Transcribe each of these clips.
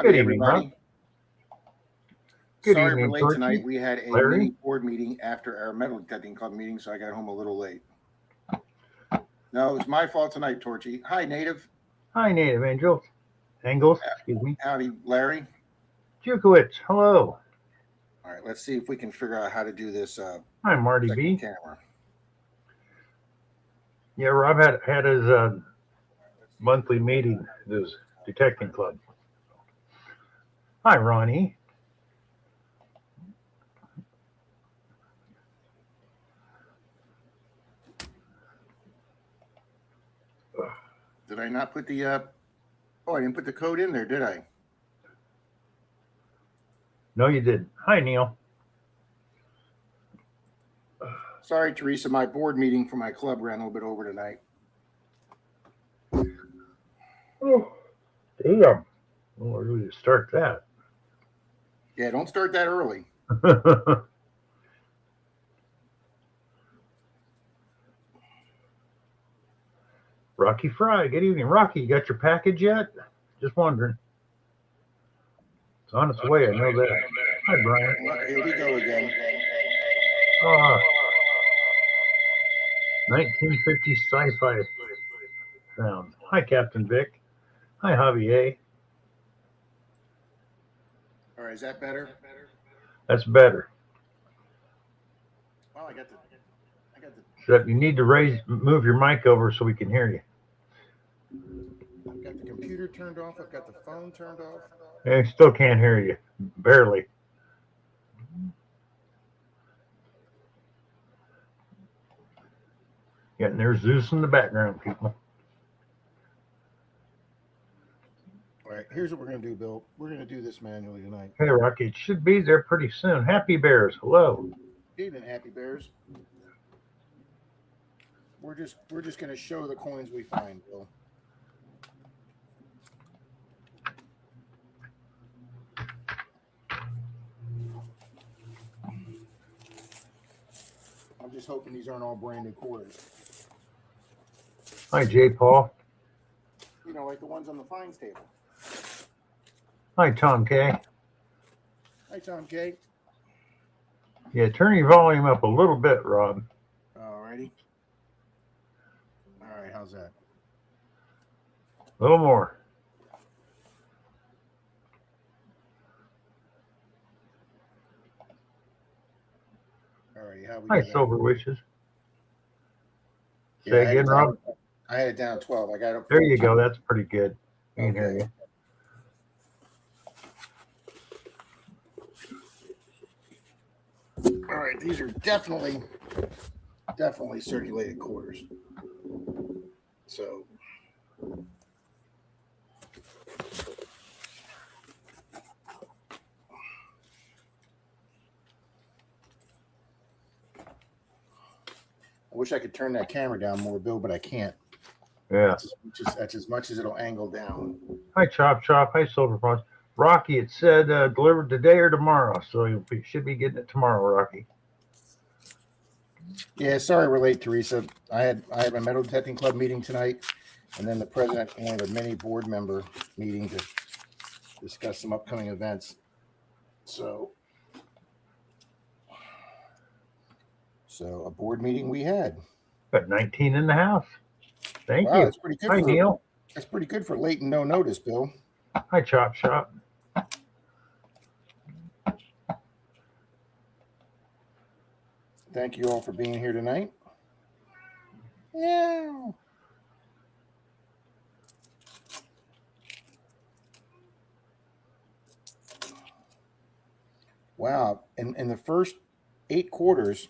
Howdy, Good evening, everybody. Rob. Good Sorry evening, we're late Torchy. tonight. We had a Larry? mini board meeting after our metal detecting club meeting, so I got home a little late. No, it's my fault tonight, Torchy. Hi, Native. Hi, Native Angels, excuse me. Howdy, Larry. Jukowicz, hello. All right, let's see if we can figure out how to do this Hi, Marty second B. camera. Yeah, Rob had his monthly meeting, his detecting club. Hi, Ronnie. Did I not put the I didn't put the code in there, did I? No, you didn't. Hi, Neil. Sorry, Teresa, my board meeting for my club ran a little bit over tonight. Oh, damn. Well, where do we start that? Yeah, don't start that early. Rocky Fry, good evening. Rocky, you got your package yet? Just wondering. It's on its way, I know that. Hi, Brian. Well, here we go again. 1950 sci-fi sounds. Hi, Captain Vic. Hi, Javier. All right, is that better? That's better. Well, I got the. Except you need to move your mic over so we can hear you. I've got the computer turned off. I've got the phone turned off. I still can't hear you. Barely. Yeah, and there's Zeus in the background, people. All right, here's what we're going to do, Bill. We're going to do this manually tonight. Hey, Rocky, it should be there pretty soon. Happy Bears, hello. Good evening, Happy Bears. We're just going to show the coins we find, Bill. I'm just hoping these aren't all brand new quarters. Hi, J. Paul. You know, like the ones on the fines table. Hi, Tom K. Hi, Tom K. Yeah, turn your volume up a little bit, Rob. All righty. All right, how's that? A little more. All righty, how we Hi, Silver Wishes. Yeah, Say again, Rob. I had it down 12. I got it. There you go. That's pretty good. I can hear you. All right, these are definitely circulated quarters. So I wish I could turn that camera down more, Bill, but I can't. Yeah. That's as much as it'll angle down. Hi, Chop Chop. Hi, Silver Prawns. Rocky, it said delivered today or tomorrow, so you should be getting it tomorrow, Rocky. Yeah, sorry we're late, Teresa. I had my metal detecting club meeting tonight, and then the president wanted a mini board member meeting to discuss some upcoming events. So a board meeting we had. Got 19 in the house. Thank you. That's pretty good. Hi, Neil. That's pretty good for late and no notice, Bill. Hi, Chop Chop. Thank you all for being here tonight. Yeah. Wow. In the first 8 quarters,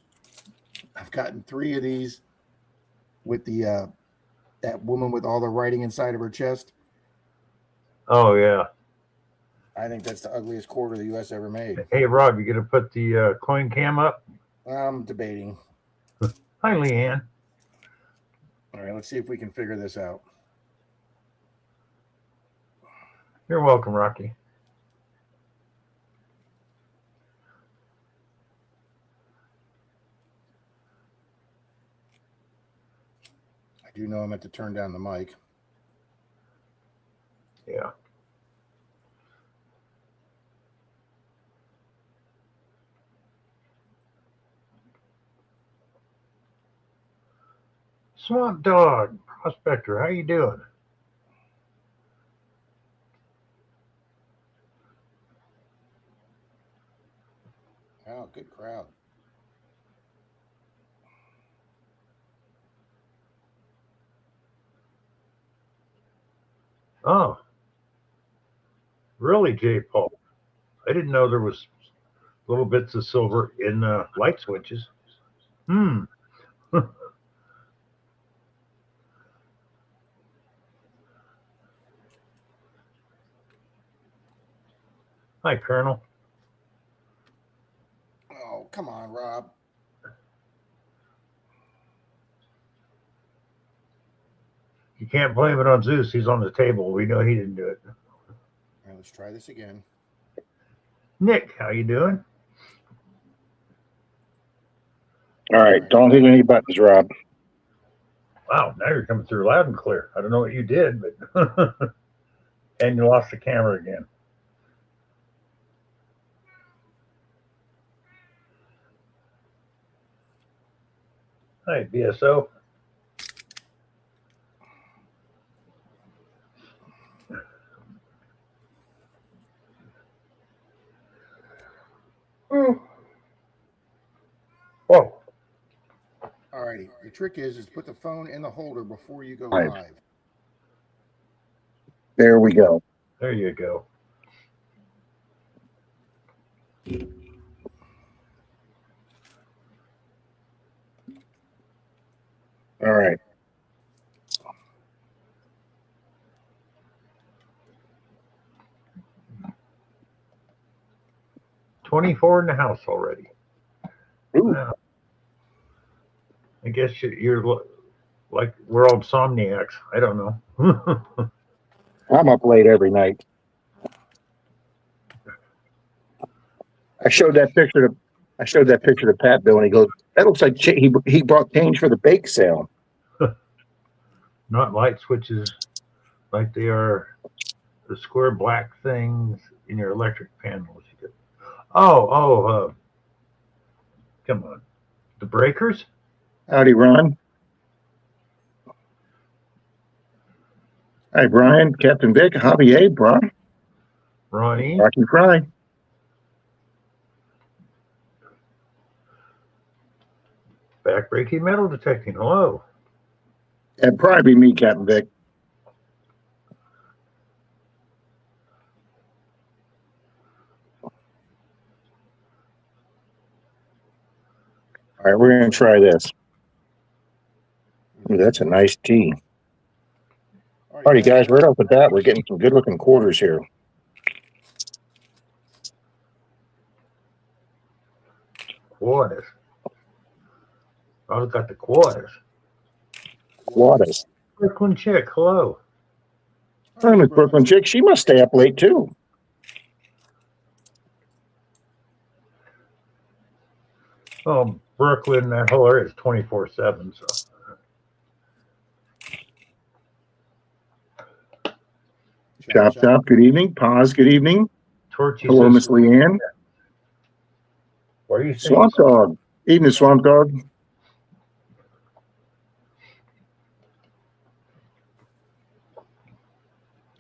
I've gotten 3 of these with the that woman with all the writing inside of her chest. Oh, yeah. I think that's the ugliest quarter the U.S. ever made. Hey, Rob, you going to put the coin cam up? I'm debating. Hi, Leanne. All right, let's see if we can figure this out. You're welcome, Rocky. I do know I meant to turn down the mic. Yeah. Swamp Dog, Prospector, how you doing? Oh, good crowd. Oh, really, J. Paul? I didn't know there was little bits of silver in light switches. Hmm. Hi, Colonel. Oh, come on, Rob. You can't blame it on Zeus. He's on the table. We know he didn't do it. All right, let's try this again. Nick, how you doing? All right, don't hit any buttons, Rob. Wow, now you're coming through loud and clear. I don't know what you did, but and you lost the camera again. Hi, BSO. Whoa. All righty. The trick is put the phone in the holder before you go Live. live. There we go. There you go. All right. $24 in the house already. Ooh, Wow. I guess you're like we're all insomniacs. I don't know. I'm up late every night. I showed that picture to Pat Bill, and he goes, "That looks like he brought change for the bake sale." Not light switches like they are the square black things in your electric panels. Come on. The breakers? Howdy, Ron. Hi, Brian, Captain Vic, Javier, Brian, Ronnie? Rocky Fry. Backbreaking metal detecting. Hello. That'd probably be me, Captain Vic. All right, we're going to try this. Ooh, that's a nice tea. All right, guys, right off the bat, we're getting some good-looking quarters here. Quarters. I've got the quarters. Waters. Brooklyn Chick, hello. Oh, Miss Brooklyn Chick, she must stay up late, too. Oh, Brooklyn, that whole area is 24/7, so. Chop, good evening. Pause, good evening. Torchy Hello, says, Miss Leanne. what are you saying? Swamp Dog. Evening, Swamp Dog.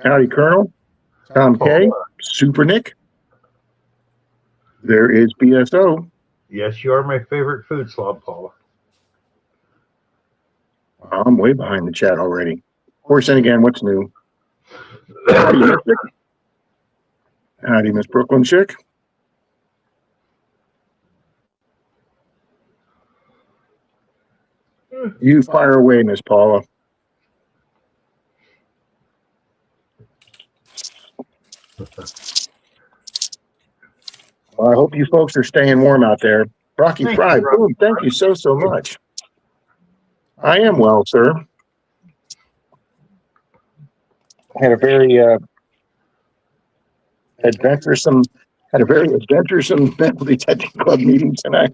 Howdy, Colonel. Tom K. Super Nick. There is BSO. Yes, you are my favorite food slob, Paula. I'm way behind the chat already. Of course, then again, what's new? Howdy, Mystic. Howdy, Miss Brooklyn Chick. You fire away, Miss Paula. Well, I hope you folks are staying warm out there. Rocky Fry, boom, thank you so much. I am well, sir. I had a very adventuresome metal detecting club meeting tonight.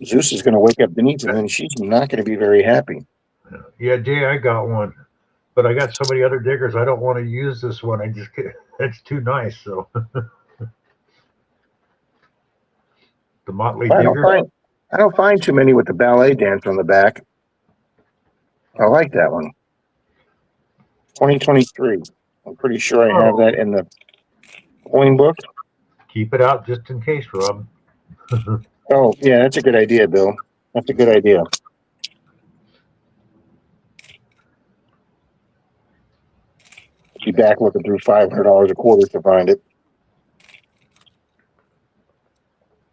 Zeus is going to wake up Denise, and then she's not going to be very happy. Yeah, Jay, I got one, but I got so many other diggers. I don't want to use this one. I just it's too nice. So the Motley digger. I don't find too many with the ballet dance on the back. I like that one. 2023. I'm pretty sure I have that in the coin book. Keep it out just in case, Rob. Oh, yeah, that's a good idea, Bill. That's a good idea. Be back looking through $500 a quarter to find it.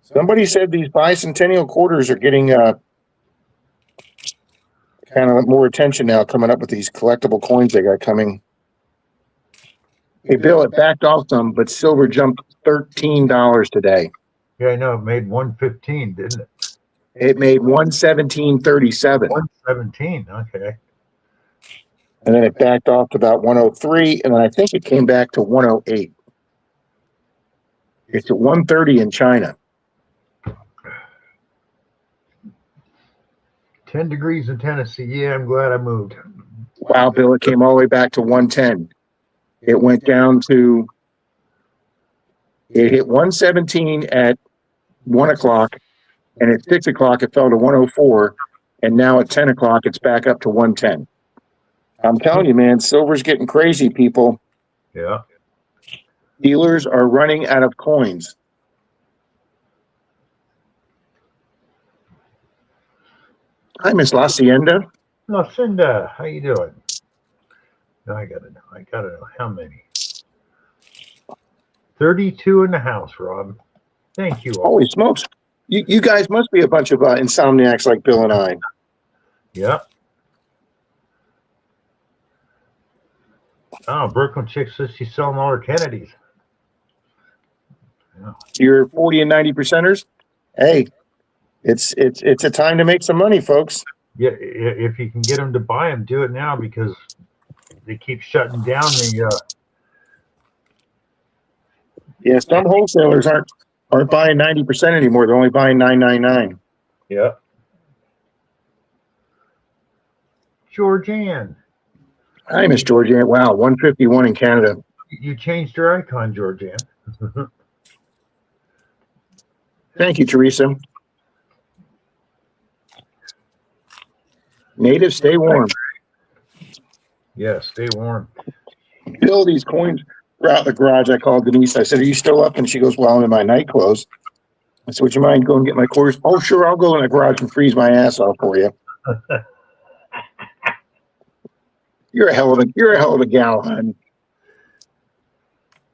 Somebody said these bicentennial quarters are getting kind of more attention now, coming up with these collectible coins they got coming. Hey, Bill, it backed off some, but silver jumped $13 today. Yeah, I know. It made 115, didn't it? It made 117.37. 117. Okay. And then it backed off to about 103, and then I think it came back to 108. It's at 130 in China. 10 degrees in Tennessee. Yeah, I'm glad I moved. Wow, Bill, it came all the way back to 110. It went down to, it hit 117 at 1 o'clock, and at 6 o'clock it fell to 104, and now at 10 o'clock it's back up to 110. I'm telling you, man, silver's getting crazy, people. Yeah. Dealers are running out of coins. Hi, Miss La Hacienda. Lucinda, how you doing? Now I gotta know how many. 32 in the house, Rob. Thank you all. Holy smokes. You guys must be a bunch of insomniacs like Bill and I. Yeah. Oh, Brooklyn chick says she's selling all her Kennedys. Yeah. You're 40 and 90%ers. Hey, it's a time to make some money, folks. Yeah, if you can get them to buy them, do it now because they keep shutting down the. Yeah, some wholesalers aren't buying 90% anymore. They're only buying 999. Yeah. Georgianne. Hi, Miss Georgianne. Wow, 151 in Canada. You changed your icon, Georgianne. Thank you, Teresa. Native, stay warm. Yeah, stay warm. Bill, these coins were out in the garage. I called Denise. I said, "Are you still up?" And she goes, "Well, I'm in my night clothes." I said, "Would you mind going and get my quarters?" "Oh, sure. I'll go in the garage and freeze my ass off for you." You're a hell of a gal, hon.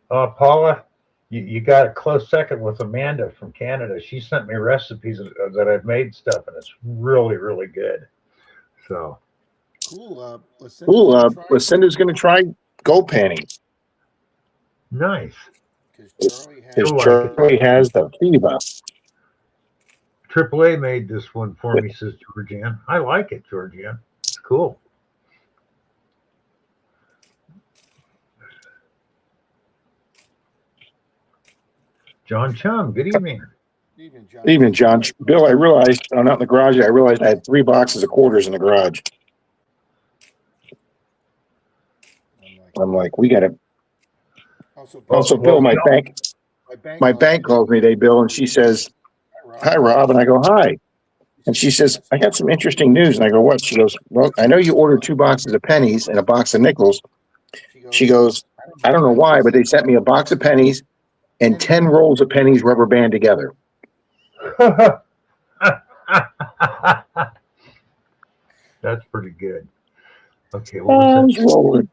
Paula, you got a close second with Amanda from Canada. She sent me recipes that I've made stuff, and it's really, really good. So Cool. Lucinda's going to try gold panning. Nice. Because Charlie has the fever. AAA made this one for me, says Georgianne. I like it, Georgianne. It's cool. John Chum, good evening. Evening, John. Bill, I realized, I'm not in the garage, I realized I had 3 boxes of quarters in the garage. I'm like, we got to. Also, Bill, my bank calls me today, Bill, and she says, "Hi, Rob." And I go, "Hi." And she says, "I got some interesting news." And I go, "What?" She goes, "Well, I know you ordered 2 boxes of pennies and a box of nickels." She goes, "I don't know why, but they sent me a box of pennies and 10 rolls of pennies rubber band together." That's pretty good. Okay, what was that?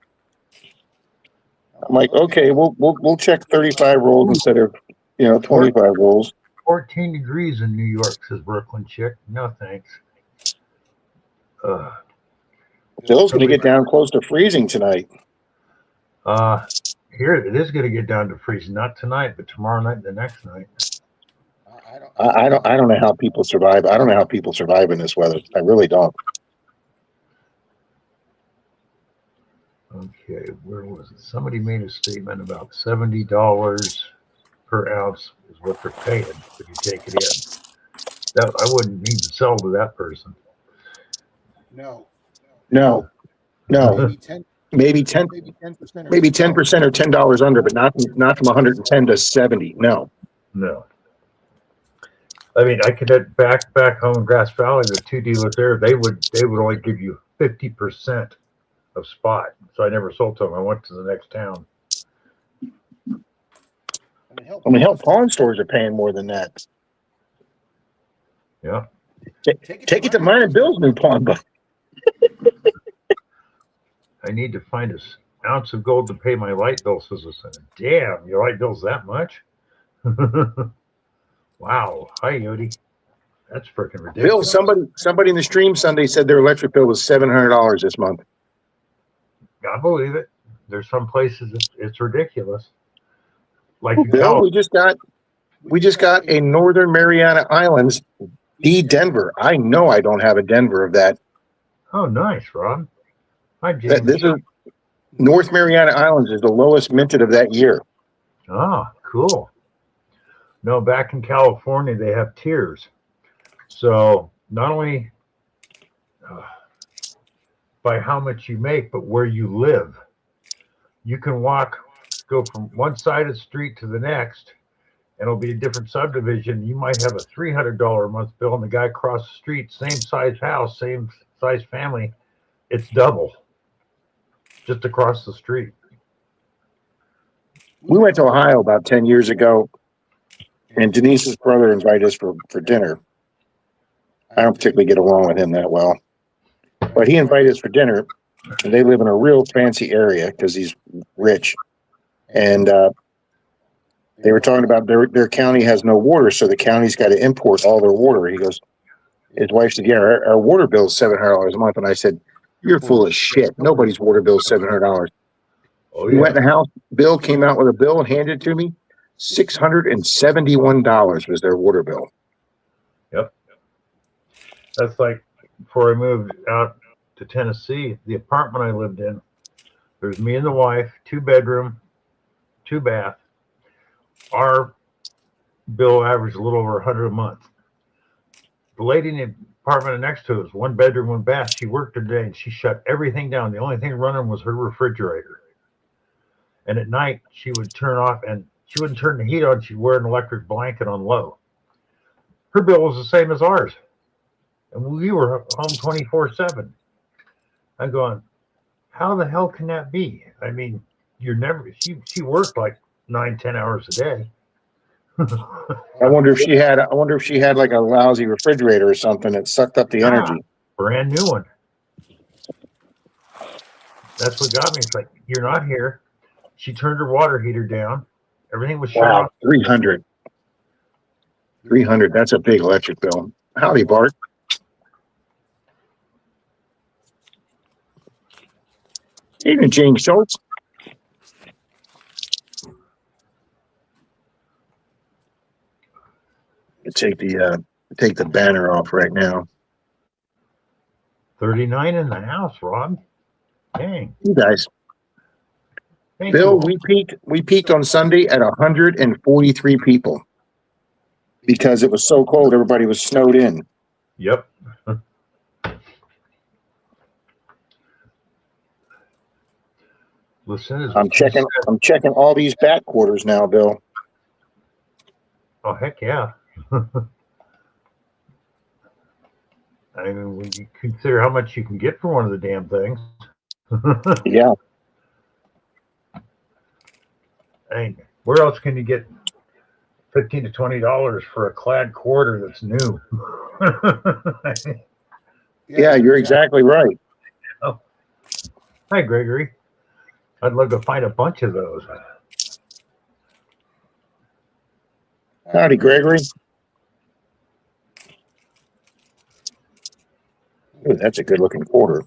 I'm like, okay, we'll check 35 rolls instead of 25 rolls. 14 degrees in New York, says Brooklyn chick. No thanks. Bill's going to get down close to freezing tonight. Here it is going to get down to freezing, not tonight, but tomorrow night, the next night. I don't know how people survive. I don't know how people survive in this weather. I really don't. Okay, where was it? Somebody made a statement about $70 per ounce is what they're paying if you take it in. That I wouldn't even sell to that person. No, No, maybe 10, maybe 10, maybe 10%, maybe 10% or $10 under, but not from 110 to 70. No. No. I mean, I could head back home in Grass Valley, the two dealers there, they would only give you 50% of spot. So I never sold to them. I went to the next town. I mean, hell, pawn stores are paying more than that. Yeah. Take it to mine and Bill's new pawn book. I need to find an ounce of gold to pay my light bill. Says, damn, your light bill's that much? Wow. Hi, Yodi. That's freaking ridiculous. Bill, somebody in the stream Sunday said their electric bill was $700 this month. I believe it. There's some places it's ridiculous. Like Bill, we just got a Northern Mariana Islands Denver. I know I don't have a Denver of that. Oh, nice, Rob. Hi, James. This is North Mariana Islands is the lowest minted of that year. Ah, cool. No, back in California, they have tiers. So not only by how much you make, but where you live. You can go from one side of the street to the next, and it'll be a different subdivision. You might have a $300 a month bill, and the guy across the street, same size house, same size family, it's double just across the street. We went to Ohio about 10 years ago, and Denise's brother invited us for dinner. I don't particularly get along with him that well, but he invited us for dinner, and they live in a real fancy area because he's rich. And they were talking about their county has no water, so the county's got to import all their water. He goes, his wife said, yeah, our water bill is $700 a month. And I said, you're full of shit. Nobody's water bill is $700. Oh, We went in the house. Bill came out with a bill and handed it to me. $671 was their water bill. Yep. That's like before I moved out to Tennessee, the apartment I lived in, there's me and the wife, 2-bedroom, 2-bath. Our bill averaged a little over $100 a month. The lady in the apartment next to us, 1-bedroom, 1-bath, she worked today and she shut everything down. The only thing running was her refrigerator. And at night she would turn off, and she wouldn't turn the heat on. She'd wear an electric blanket on low. Her bill was the same as ours. And we were home 24/7. I'm going, how the hell can that be? I mean, she worked like 9-10 hours a day. I wonder if she had like a lousy refrigerator or something that sucked up the energy. Brand new one. That's what got me. It's like, you're not here. She turned her water heater down. Everything was shut off. 300. That's a big electric bill. Howdy, Bart. Evening, James Schultz. Take the banner off right now. 39 in the house, Rob. Dang. You guys. Thank Bill, you. we peaked on Sunday at 143 people because it was so cold. Everybody was snowed in. Yep. Listen, I'm checking all these back quarters now, Bill. Oh, heck yeah. I mean, when you consider how much you can get for one of the damn things. Yeah. I mean, where else can you get $15 to $20 for a clad quarter that's new? Yeah, you're exactly right. Oh. Hi, Gregory. I'd love to find a bunch of those. Howdy, Gregory. Ooh, that's a good looking quarter.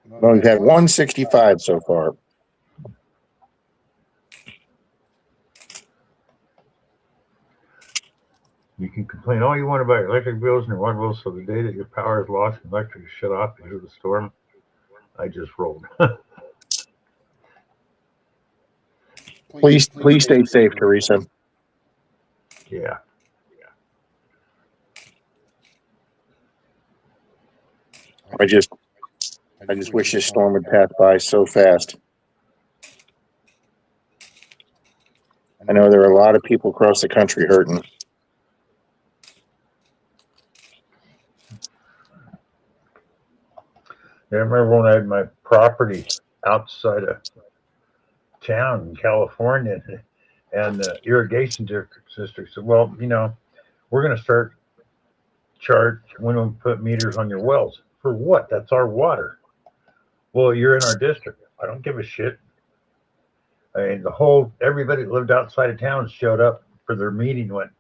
Well, we've had 165 so far. You can complain all you want about your electric bills and your water bills, so the day that your power is lost and electric is shut off because of the storm, I just rolled. Please stay safe, Teresa. Yeah. I just wish this storm would pass by so fast. I know there are a lot of people across the country hurting. I remember when I had my property outside of town in California, and the irrigation district said, well, we're going to start when we put meters on your wells. For what? That's our water. Well, you're in our district. I don't give a shit. I mean, everybody that lived outside of town showed up for their meeting, went,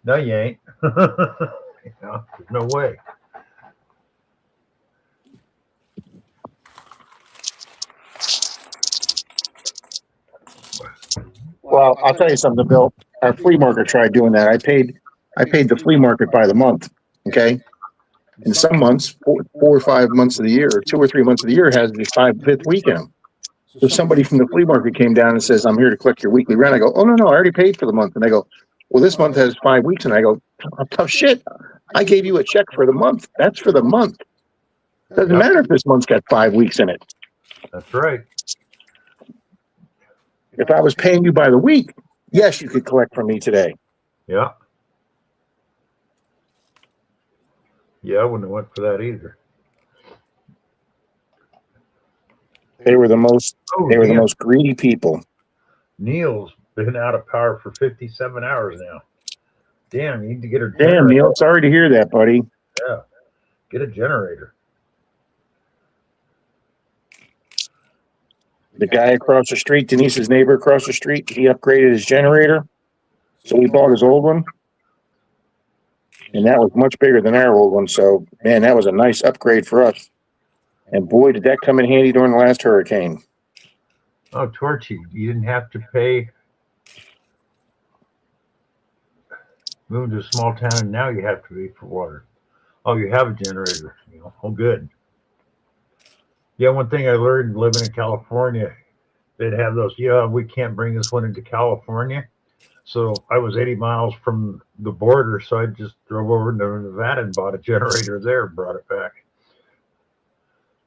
no, you ain't. There's no way. Well, I'll tell you something, Bill. Our flea market tried doing that. I paid the flea market by the month. Okay. In some months, 4 or 5 months of the year, or 2 or 3 months of the year has the fifth week in them. So somebody from the flea market came down and says, I'm here to collect your weekly rent. I go, oh, no, I already paid for the month. And they go, well, this month has 5 weeks. And I go, oh, tough shit. I gave you a check for the month. That's for the month. Doesn't matter if this month's got 5 weeks in it. That's right. If I was paying you by the week, yes, you could collect from me today. Yeah. Yeah, I wouldn't have went for that either. They were the most greedy people. Neil's been out of power for 57 hours now. Damn, you need to get her generator. Damn, Neil, sorry to hear that, buddy. Yeah. Get a generator. The guy across the street, Denise's neighbor across the street, he upgraded his generator. So we bought his old one. And that was much bigger than our old one. So, man, that was a nice upgrade for us. And boy, did that come in handy during the last hurricane. Oh, Torchy, you didn't have to pay. Moving to a small town, and now you have to pay for water. Oh, you have a generator. Oh, good. Yeah, one thing I learned living in California, they'd have those, we can't bring this one into California. So I was 80 miles from the border, so I just drove over to Nevada and bought a generator there and brought it back.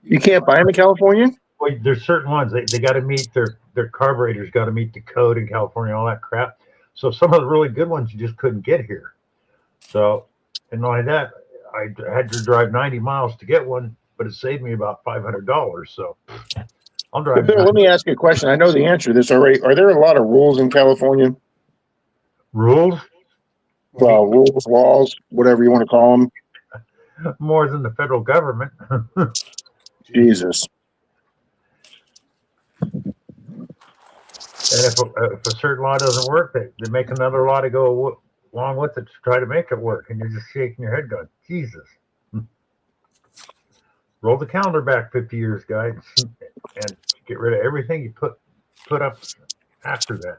You can't buy them in California? Well, there's certain ones. They got to meet their carburetors, got to meet the code in California, all that crap. So some of the really good ones you just couldn't get here. So, and not only that, I had to drive 90 miles to get one, but it saved me about $500. So I'll drive. Bill, let me ask you a question. I know the answer to this already. Are there a lot of rules in California? Rules? Well, rules, laws, whatever you want to call them. More than the federal government. Jesus. And if a certain law doesn't work, they make another law to go along with it to try to make it work. And you're just shaking your head going, Jesus. Roll the calendar back 50 years, guys, and get rid of everything you put up after that,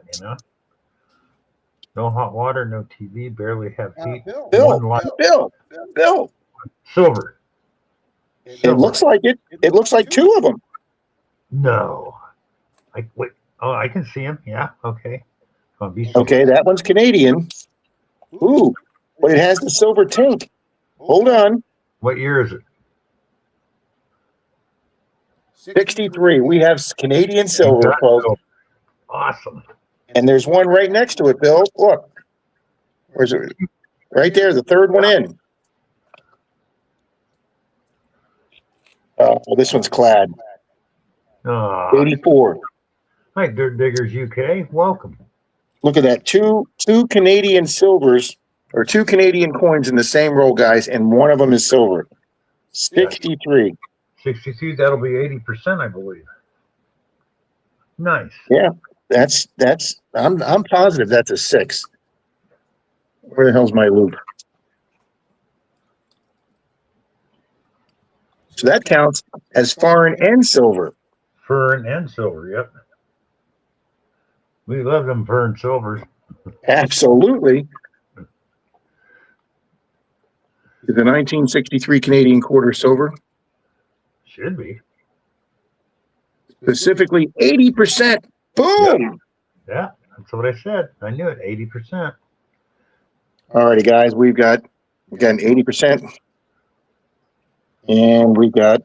No hot water, no TV, barely have heat. Bill. Silver. It looks like it. It looks like 2 of them. No. Wait. Oh, I can see him. Yeah. Okay. Okay, that one's Canadian. Ooh, but it has the silver tank. Hold on. What year is it? 63. We have Canadian silver, folks. Awesome. And there's one right next to it, Bill. Look. Where's it? Right there, the third one in. Well, this one's clad. 84. Hi, Dirt Diggers UK. Welcome. Look at that. Two Canadian silvers, or 2 Canadian coins in the same roll, guys, and one of them is silver. 63. 62, that'll be 80%, I believe. Nice. Yeah, I'm positive that's a 6. Where the hell's my loop? So that counts as foreign and silver. Fern and silver, yep. We love them fern silvers. Absolutely. Is the 1963 Canadian quarter silver? Should be. Specifically 80%. Boom! Yeah, that's what I said. I knew it, 80%. All righty, guys, we've got an 80%, and we've got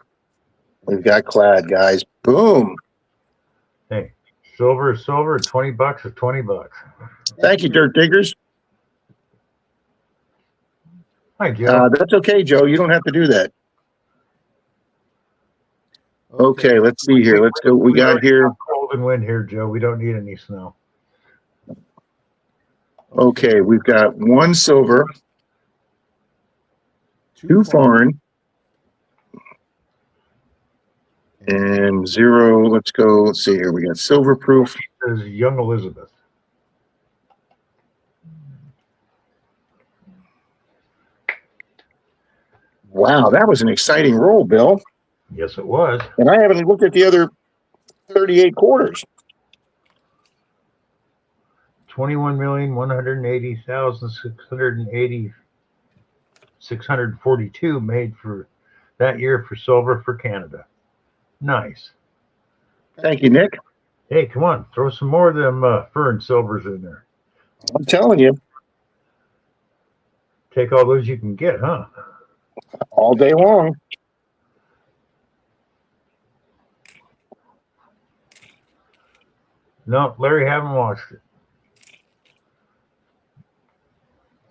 clad, guys. Boom. Hey, silver is silver. $20 is $20. Thank you, Dirt Diggers. Hi, Joe. That's okay, Joe. You don't have to do that. Okay, let's see here. Let's go. We got here. Cold and wind here, Joe. We don't need any snow. Okay, we've got 1 silver, 2 foreign, and 0. Let's go. Let's see here. We got silver proof. This is young Elizabeth. Wow, that was an exciting roll, Bill. Yes, it was. And I haven't looked at the other 38 quarters. 21,180,642 made for that year for silver for Canada. Nice. Thank you, Nick. Hey, come on, throw some more of them fur and silvers in there. I'm telling you, Take all those you can get, huh? all day long. No, Larry, haven't watched it.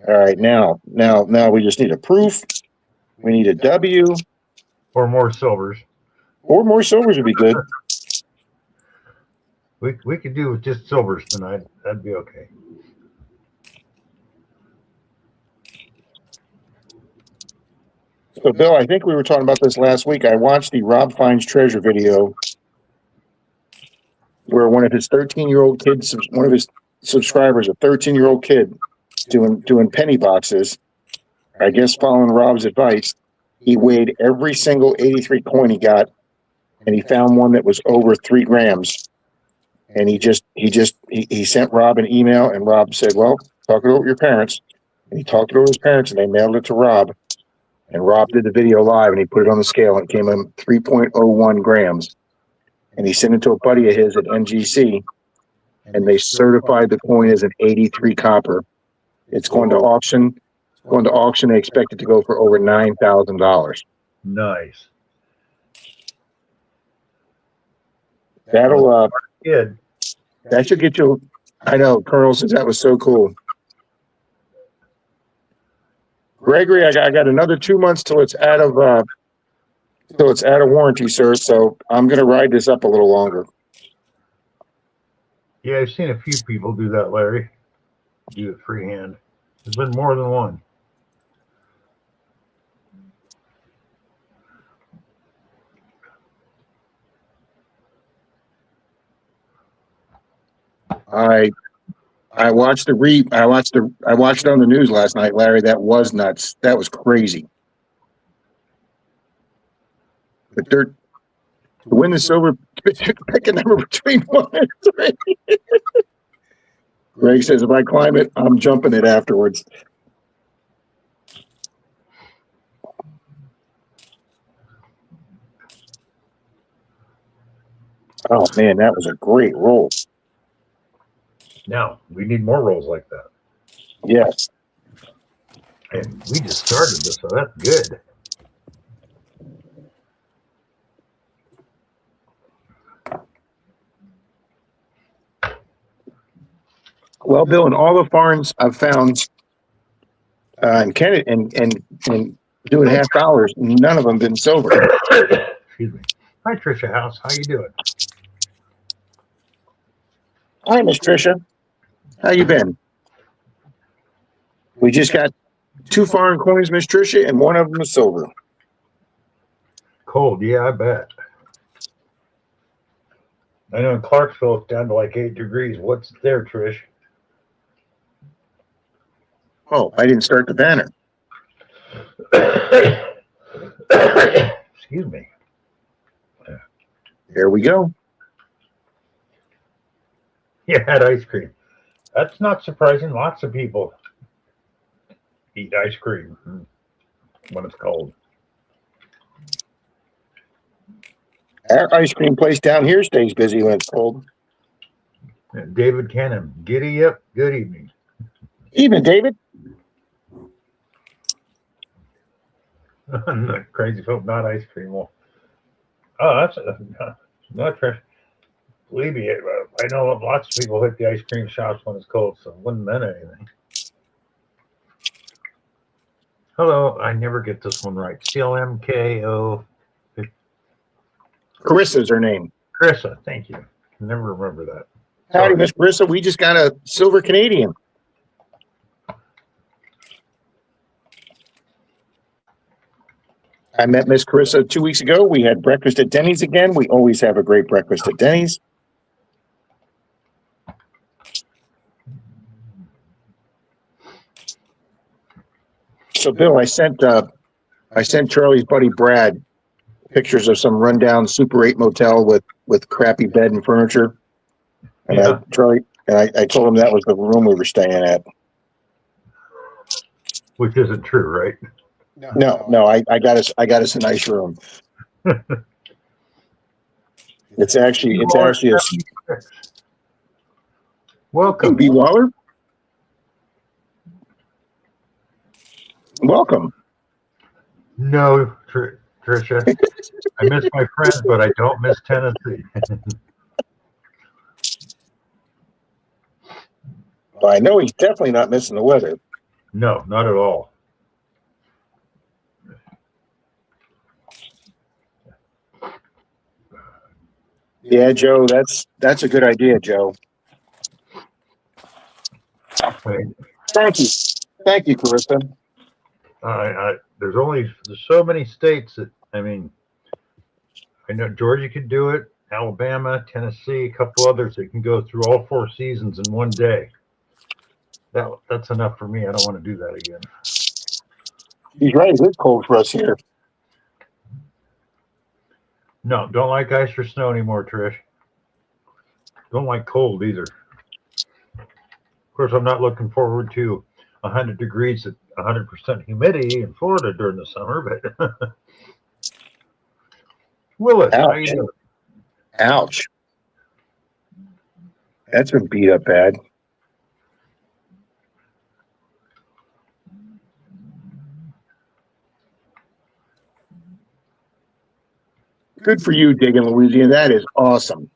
All right, now we just need a proof. We need a W. Or more silvers. Or more silvers would be good. We could do with just silvers tonight. That'd be okay. So, Bill, I think we were talking about this last week. I watched the Rob Finds Treasure video where one of his 13-year-old kids, one of his subscribers, a 13-year-old kid, doing penny boxes. I guess following Rob's advice, he weighed every single 83 coin he got, and he found one that was over 3 grams. And he sent Rob an email, and Rob said, "Well, talk it over with your parents." And he talked it over with his parents, and they mailed it to Rob. And Rob did the video live, and he put it on the scale, and it came in 3.01 grams. And he sent it to a buddy of his at NGC, and they certified the coin as an 83 copper. It's going to auction. They expect it to go for over $9,000. Nice. That'll Good. that should get you. I know, Colonel says that was so cool. Gregory, I got another 2 months till it's out of warranty, sir. So I'm gonna ride this up a little longer. Yeah, I've seen a few people do that, Larry. Do it freehand. There's been more than one. I watched it on the news last night, Larry. That was nuts. That was crazy. But to win the silver, pick a number between 1 and 3. Greg says, if I climb it, I'm jumping it afterwards. Oh man, that was a great roll. Now, we need more rolls like that. Yes. And we just started this, so that's good. Well, Bill, in all the farms I've found in Canada and doing $half, none of them been silver. Excuse me. Hi, Trisha House. How you doing? Hi, Miss Trisha. How you been? We just got 2 foreign coins, Miss Trisha, and one of them is silver. Cold, yeah, I bet. I know in Clarksville it's down to like 8 degrees. What's there, Trish? Oh, I didn't start the banner. Excuse me. There we go. You had ice cream. That's not surprising. Lots of people eat ice cream when it's cold. Our ice cream place down here stays busy when it's cold. David Cannon, giddy up. Good evening. Evening, David. Crazy folk, not ice cream. Well, oh, that's not trash. Believe me, I know lots of people hit the ice cream shops when it's cold, so it wouldn't mean anything. Hello, I never get this one right. CLMKO. Carissa's her name. Carissa, thank you. Can never remember that. Howdy, Miss Carissa. We just got a silver Canadian. I met Miss Carissa 2 weeks ago. We had breakfast at Denny's again. We always have a great breakfast at Denny's. So, Bill, I sent Charlie's buddy Brad pictures of some rundown Super 8 motel with crappy bed and furniture. And Yeah. I told him that was the room we were staying at. Which isn't true, right? No, I got us a nice room. It's actually a Welcome. B. Waller. Welcome. No, Tricia. I miss my friends, but I don't miss Tennessee. Well, I know he's definitely not missing the weather. No, not at all. Yeah, Joe, that's a good idea, Joe. Right. Thank you, Carissa. There's so many states that, I mean, I know Georgia could do it, Alabama, Tennessee, a couple others that can go through all 4 seasons in one day. That's enough for me. I don't want to do that again. He's right. It's cold for us here. No, don't like ice or snow anymore, Trish. Don't like cold either. Of course, I'm not looking forward to 100 degrees at 100% humidity in Florida during the summer, but Willis, how you doing? Ouch. That's been beat up bad. Good for you, digging Louisiana. That is awesome.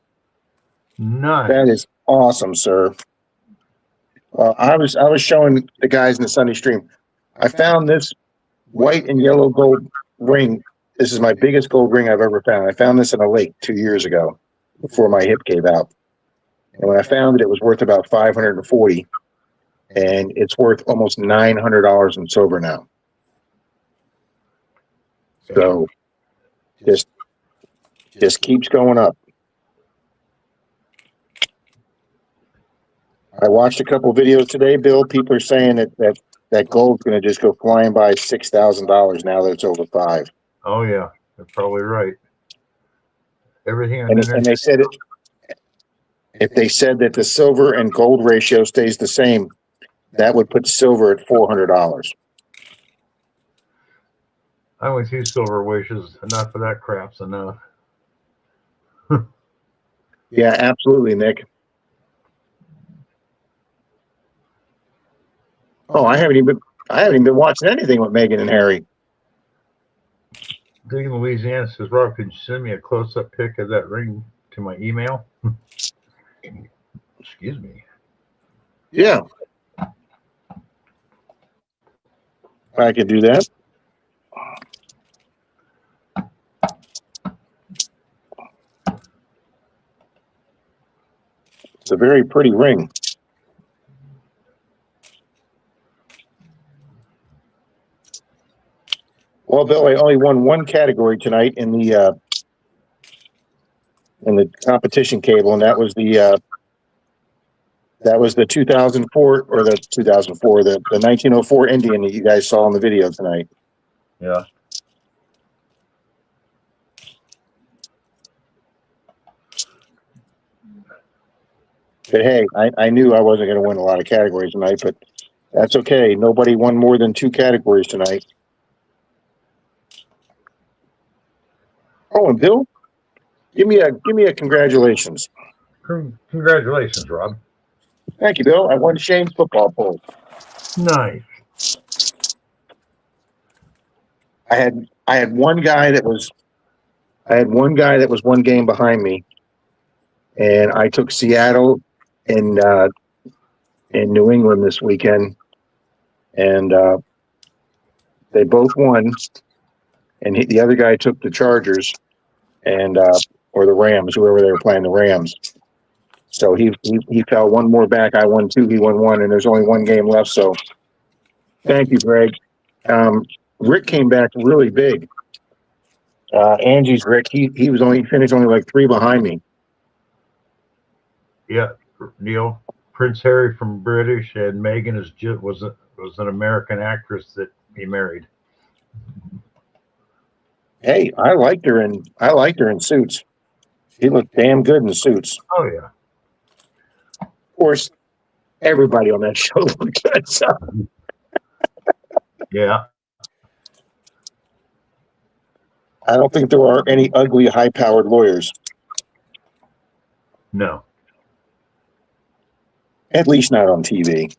Nice. That is awesome, sir. I was showing the guys in the Sunday stream. I found this white and yellow gold ring. This is my biggest gold ring I've ever found. I found this in a lake 2 years ago before my hip gave out. And when I found it, it was worth about $540, and it's worth almost $900 in silver now. So just keeps going up. I watched a couple videos today, Bill. People are saying that gold's going to just go flying by $6,000 now that it's over $5,000. Oh yeah, they're probably right. Everything. And they said if they said that the silver and gold ratio stays the same, that would put silver at $400. I'm with you, silver wishes. Enough of that crap's enough. Yeah, absolutely, Nick. Oh, I haven't even been watching anything with Megan and Harry. Digging Louisiana says, Rob, could you send me a close-up pic of that ring to my email? Excuse me. Yeah, I could do that. It's a very pretty ring. Well, Bill, I only won one category tonight in the competition cable, and that was the 2004 or the 2004 the 1904 Indian that you guys saw in the video tonight. Yeah. But hey, I knew I wasn't going to win a lot of categories tonight, but that's okay. Nobody won more than 2 categories tonight. Oh, and Bill, give me a congratulations. Congratulations, Rob. Thank you, Bill. I won Shane's football poll. Nice. I had one guy that was one game behind me, and I took Seattle in New England this weekend, and they both won. And the other guy took the Chargers, and or the Rams, whoever they were playing, the Rams. So he fell one more back. I won two. He won one, and there's only one game left. So thank you, Greg. Rick came back really big. Angie's Rick. He finished only like 3 behind me. Yeah, Neil. Prince Harry from British, and Megan was an American actress that he married. Hey, I liked her in Suits. She looked damn good in Suits. Oh yeah. Of course, everybody on that show looked good. So. Yeah. I don't think there are any ugly, high-powered lawyers. No. At least not on TV.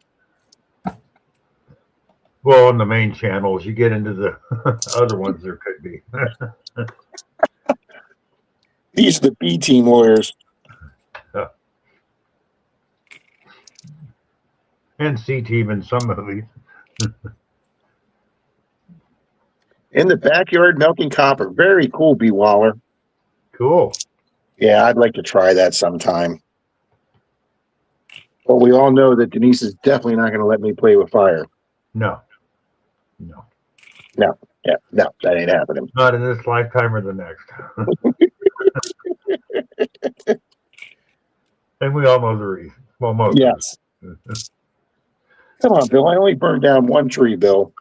Well, on the main channels, you get into the other ones, there could be. These are the B-team lawyers. And C-team in some movies. In the backyard, milking copper. Very cool, B. Waller. Cool. Yeah, I'd like to try that sometime. But we all know that Denise is definitely not going to let me play with fire. No. No, that ain't happening. Not in this lifetime or the next. And we all know the reason. Well, most. Yes. Come on, Bill. I only burned down one tree, Bill.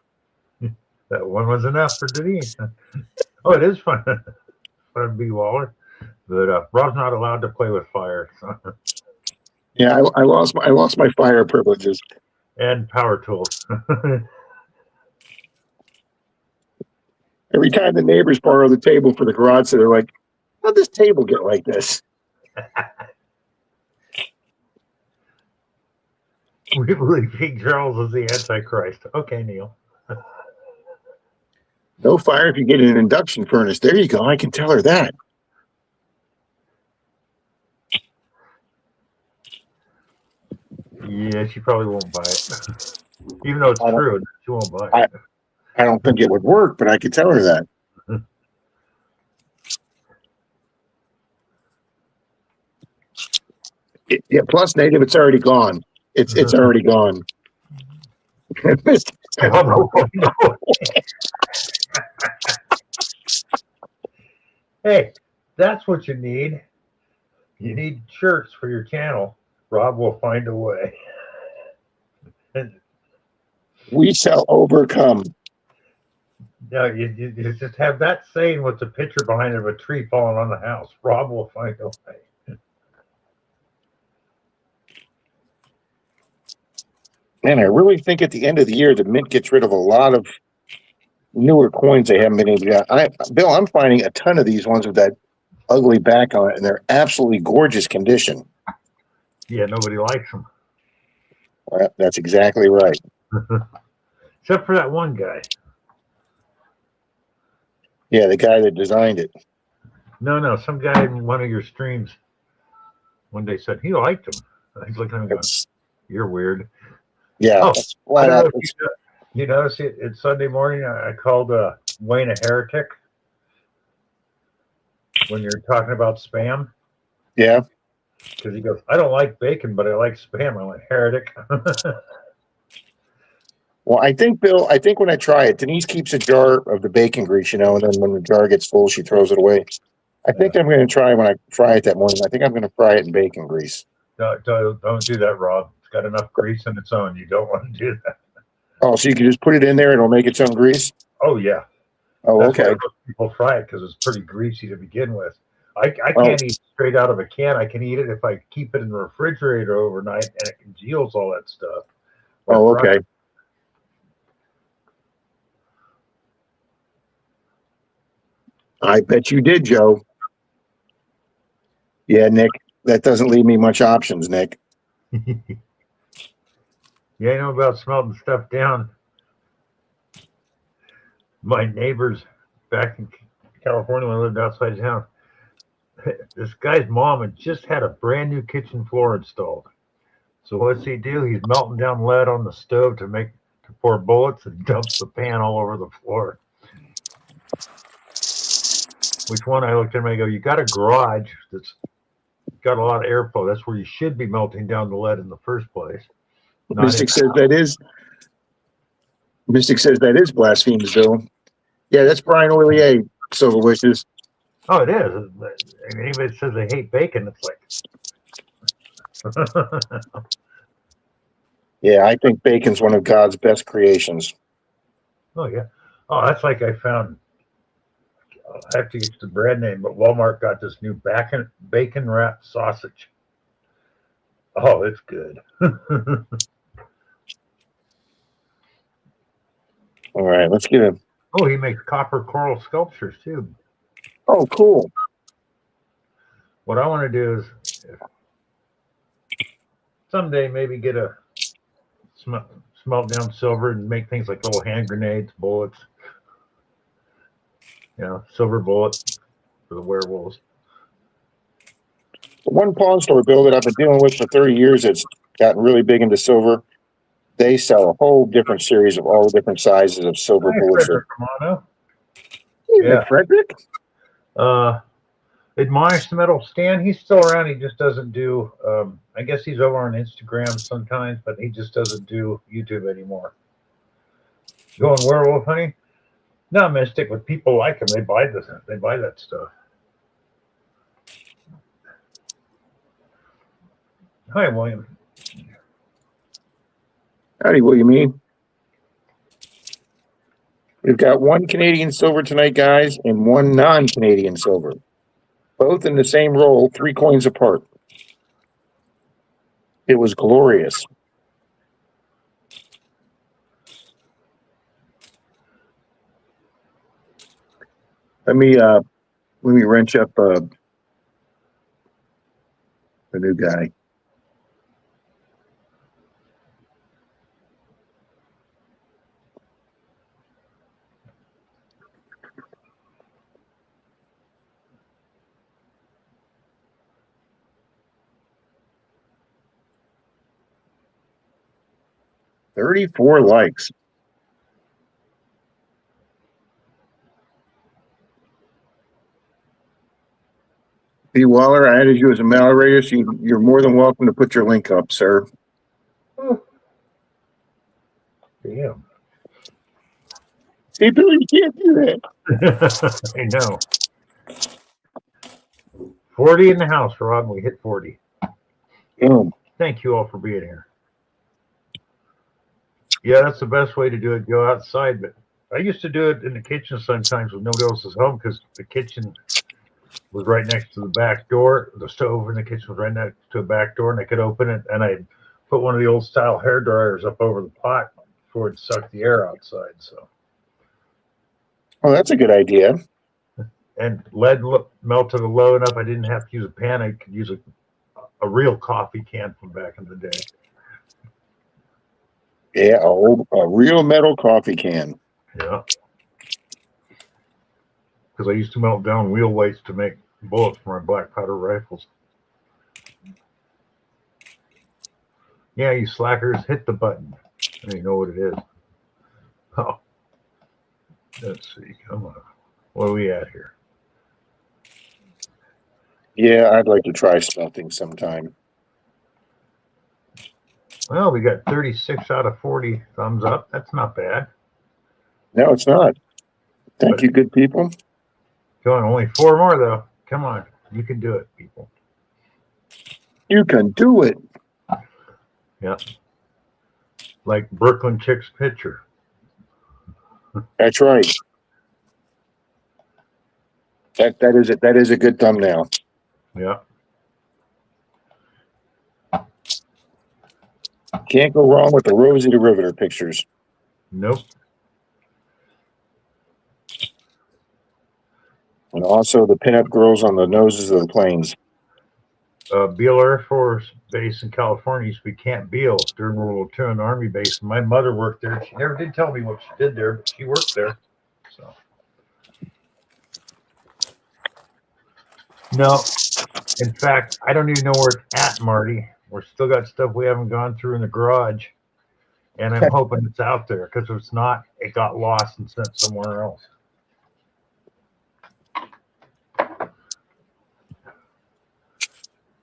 That one was enough for Denise. Oh, it is fun. Fun to be Waller. But Rob's not allowed to play with fire. So. Yeah, I lost my fire privileges. And power tools. Every time the neighbors borrow the table for the garage, so they're like, how'd this table get like this? We believe King Charles is the Antichrist. Okay, Neil. No fire if you get an induction furnace. There you go. I can tell her that. Yeah, she probably won't buy it. Even though it's true, she won't buy it. I don't think it would work, but I could tell her that. Yeah, plus native, it's already gone. It's already gone. Hey, that's what you need. You need shirts for your channel. Rob will find a way. We shall overcome. No, you just have that saying with the picture behind of a tree falling on the house. Rob will find a way. Man, I really think at the end of the year, the Mint gets rid of a lot of newer coins they haven't been able to get. Bill, I'm finding a ton of these ones with that ugly back on it, and they're absolutely gorgeous condition. Yeah, nobody likes them. Well, that's exactly right. Except for that one guy. Yeah, the guy that designed it. No, some guy in one of your streams one day said he liked them. He's looking at me going, you're weird. Yeah. Oh, you notice it? It's Sunday morning. I called Wayne a heretic when you're talking about spam. Yeah. Because he goes, I don't like bacon, but I like spam. I went, heretic. Well, I think, Bill, when I try it, Denise keeps a jar of the bacon grease, and then when the jar gets full, she throws it away. I think I'm going to try when I fry it that morning. I think I'm going to fry it in bacon grease. Don't do that, Rob. It's got enough grease on its own. You don't want to do that. Oh, so you can just put it in there and it'll make its own grease? Oh, yeah. Oh, That's okay. why people fry it because it's pretty greasy to begin with. I can't eat straight out of a can. I can eat it if I keep it in the refrigerator overnight and it congeals all that stuff. Oh, okay. I bet you did, Joe. Yeah, Nick, that doesn't leave me much options, Nick. Yeah, I know about smelting stuff down. My neighbors back in California when I lived outside town, this guy's mom had just had a brand new kitchen floor installed. So what's he do? He's melting down lead on the stove to pour bullets and dumps the pan all over the floor. Which one? I looked at him and I go, you got a garage that's got a lot of airflow. That's where you should be melting down the lead in the first place. Mystic says that is blasphemous, Bill. Yeah, that's Brian Ollier, Silver Wishes. Oh, it is. Anybody says they hate bacon, it's like. Yeah, I think bacon's one of God's best creations. Oh, yeah. Oh, that's like I found. I have to use the brand name, but Walmart got this new bacon wrapped sausage. Oh, it's good. All right, let's get him. Oh, he makes copper coral sculptures too. Oh, cool. What I want to do is someday maybe get a smelt down silver and make things like little hand grenades, bullets. You know, silver bullets for the werewolves. The one pawn store, Bill, that I've been dealing with for 30 years that's gotten really big into silver, they sell a whole different series of all the different sizes of silver bullets. Yeah, Frederick? Admonish the Metal Stan. He's still around. He just doesn't do, I guess he's over on Instagram sometimes, but he just doesn't do YouTube anymore. Going werewolf hunting? No, I'm going to stick with people like him. They buy that stuff. Hi, William. Howdy, William. We've got one Canadian silver tonight, guys, and one non-Canadian silver. Both in the same roll, 3 coins apart. It was glorious. Let me wrench up the new guy. $34 likes. P. Waller, I added you as a moderator, so you're more than welcome to put your link up, sir. Damn. Hey, Billy, you can't do that. I know. 40 in the house, Rob. We hit 40. Boom. Thank you all for being here. Yeah, that's the best way to do it. Go outside, but I used to do it in the kitchen sometimes when nobody else was home because the kitchen was right next to the back door. The stove in the kitchen was right next to a back door, and I could open it. And I put one of the old style hair dryers up over the pot before it sucked the air outside. So. Oh, that's a good idea. And lead melted low enough I didn't have to use a pan. I could use a real coffee can from back in the day. Yeah, a real metal coffee can. Yeah. Because I used to melt down wheel weights to make bullets for my black powder rifles. Yeah, you slackers, hit the button. And you know what it is. Oh. Let's see. Come on. What are we at here? Yeah, I'd like to try smelting sometime. Well, we got 36 out of 40 thumbs up. That's not bad. No, it's not. Thank you, good people. Going only 4 more, though. Come on. You can do it, people. You can do it. Yeah. Like Brooklyn Chick's picture. That's right. That is a good thumbnail. Yeah. Can't go wrong with the Rosie the Riveter pictures. Nope. And also the pinup girls on the noses of the planes. Beale Air Force Base in California used to be Camp Beale during World War II, an Army base. My mother worked there. She never did tell me what she did there, but she worked there. So no, in fact, I don't even know where it's at, Marty. We're still got stuff we haven't gone through in the garage, and I'm hoping it's out there, because if it's not, it got lost and sent somewhere else.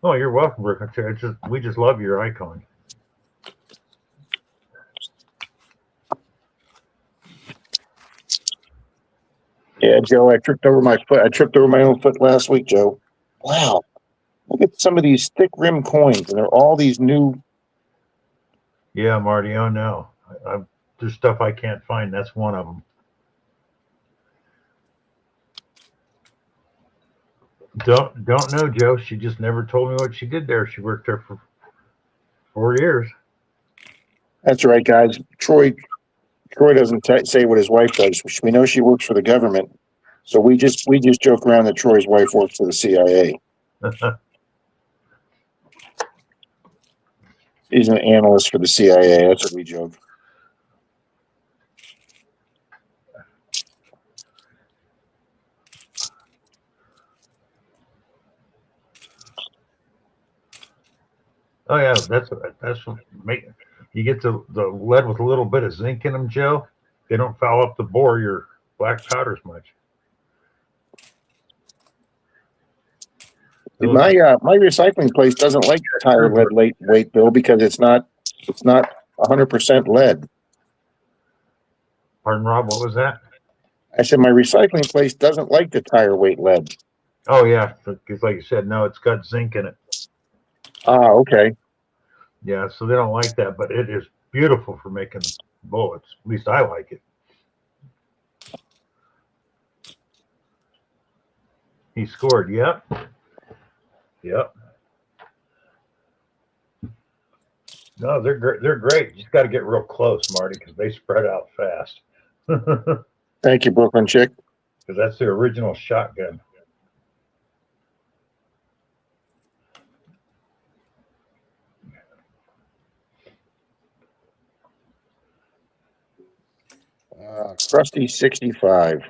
Oh, you're welcome, Brooke. We just love your icon. Yeah, Joe, I tripped over my foot. I tripped over my own foot last week, Joe. Wow. Look at some of these thick rim coins, and they're all these new. Yeah, Marty. Oh no, there's stuff I can't find. That's one of them. Don't know, Joe. She just never told me what she did there. She worked there for 4 years. That's right, guys. Troy doesn't say what his wife does. We know she works for the government, so we just joke around that Troy's wife works for the CIA. He's an analyst for the CIA. That's what we joke. Oh yeah, that's what make you get the lead with a little bit of zinc in them, Joe. They don't foul up the bore your black powders much. My recycling place doesn't like tire lead weight, Bill, because it's not 100% lead. Pardon, Rob, what was that? I said my recycling place doesn't like the tire weight lead. Oh yeah, because like you said, no, it's got zinc in it. Ah, okay. Yeah, so they don't like that, but it is beautiful for making bullets. At least I like it. He scored. Yep. No, they're great. They're great. You just got to get real close, Marty, because they spread out fast. Thank you, Brooklyn Chick. Because that's the original shotgun. Krusty 65.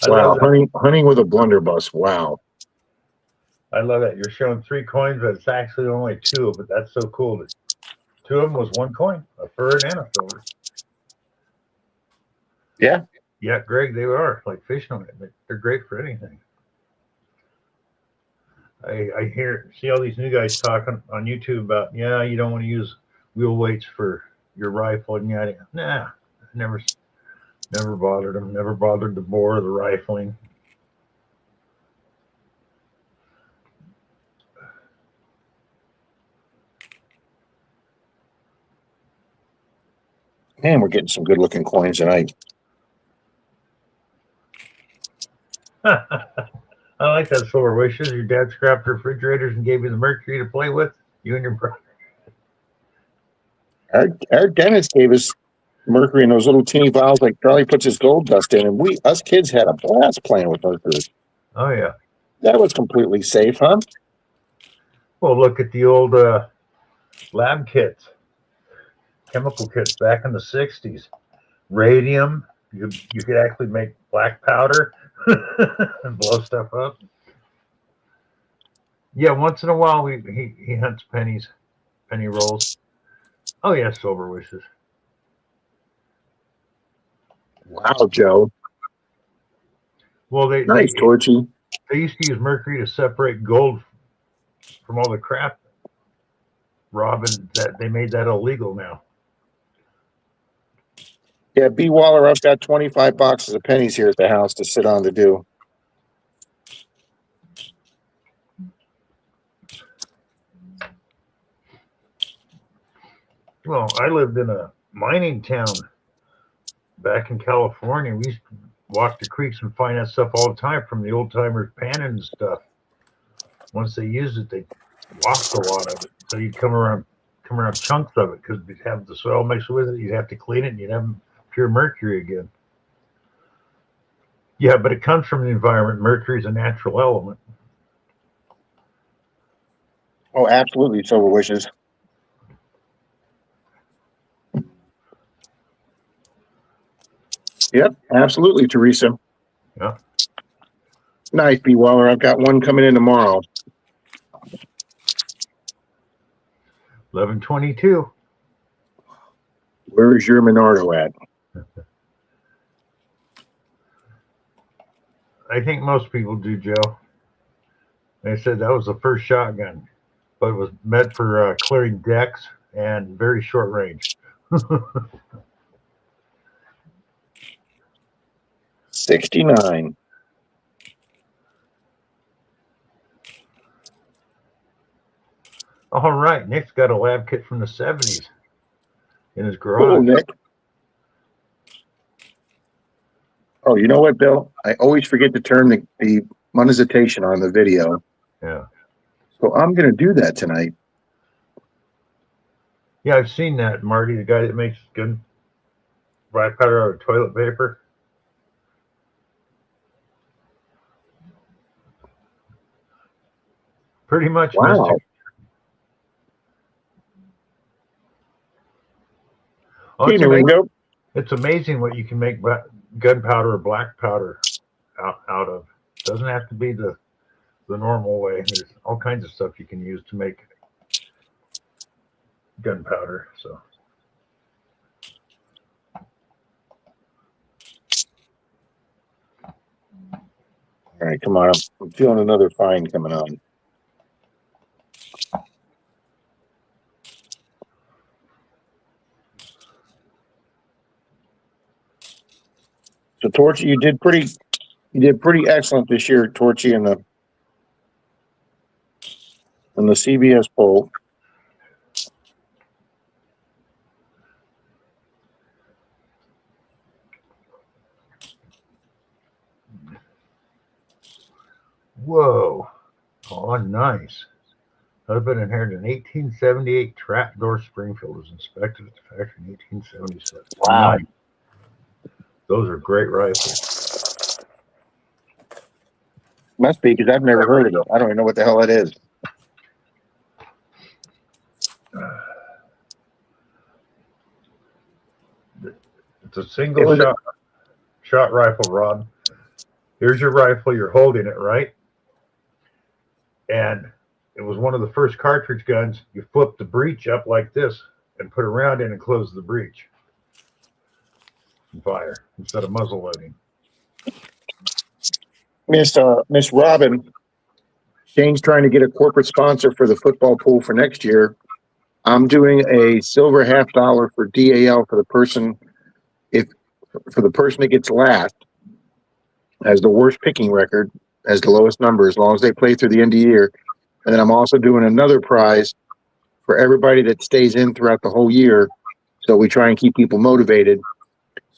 Wow, hunting with a blunderbuss. Wow. I love that. You're showing 3 coins, but it's actually only 2, but that's so cool. 2 of them was 1 coin, a fur and a silver. Yeah. Yeah, Greg, they are like fishing on it. They're great for anything. I see all these new guys talking on YouTube about, yeah, you don't want to use wheel weights for your rifle, and nah, never bothered them. Never bothered the bore or the rifling. Man, we're getting some good looking coins tonight. I like that silver wishes. Your dad scrapped the refrigerators and gave you the mercury to play with, you and your brother. Our dentist gave us mercury in those little teeny vials like Charlie puts his gold dust in, and us kids had a blast playing with mercury. Oh yeah. That was completely safe, huh? Well, look at the old lab kits, chemical kits back in the 60s. Radium, you could actually make black powder and blow stuff up. Yeah, once in a while he hunts penny rolls. Oh yeah, silver wishes. Wow, Joe. Well, nice, Torchy. They used to use mercury to separate gold from all the crap, Robin. That they made that illegal now. Yeah, B. Waller, I've got 25 boxes of pennies here at the house to sit on to do. Well, I lived in a mining town back in California. We used to walk the creeks and find that stuff all the time from the old timers panning and stuff. Once they used it, they lost a lot of it. So you'd come around chunks of it because you'd have the soil mixed with it. You'd have to clean it, and you'd have pure mercury again. Yeah, but it comes from the environment. Mercury is a natural element. Oh, absolutely. So wishes. Yep, absolutely, Teresa. Yeah. Nice, B. Waller. I've got one coming in tomorrow. 11:22. Where is your Menardo at? I think most people do, Joe. They said that was the first shotgun, but it was meant for clearing decks and very short range. 69. All right, Nick's got a lab kit from the 70s in his Cool, garage. Nick. Oh, you know what, Bill? I always forget to turn the monetization on the video. Yeah. So I'm going to do that tonight. Yeah, I've seen that, Marty, the guy that makes good dry powder out of toilet paper. Pretty much, Wow. Mister. Oh, it's amazing what you can make gunpowder or black powder out of. It doesn't have to be the normal way. There's all kinds of stuff you can use to make gunpowder. So. All right, come on. I'm feeling another find coming on. So, Torchy, you did pretty excellent this year, Torchy, in the CBS poll. Whoa. Oh, nice. Husband inherited an 1878 trapdoor Springfield. Was inspected at the factory in 1877. Wow. Nice. Those are great rifles. Must be, because I've never heard of it. I don't even know what the hell it is. It's a single shot rifle, Rod. Here's your rifle. You're holding it, right? And it was one of the first cartridge guns. You flip the breech up like this and put a round in and close the breech. And fire instead of muzzle loading. Miss Robin, Shane's trying to get a corporate sponsor for the football pool for next year. I'm doing a silver $50 for DAL for the person that gets last, as the worst picking record, as the lowest number, as long as they play through the end of the year. And then I'm also doing another prize for everybody that stays in throughout the whole year. So we try and keep people motivated.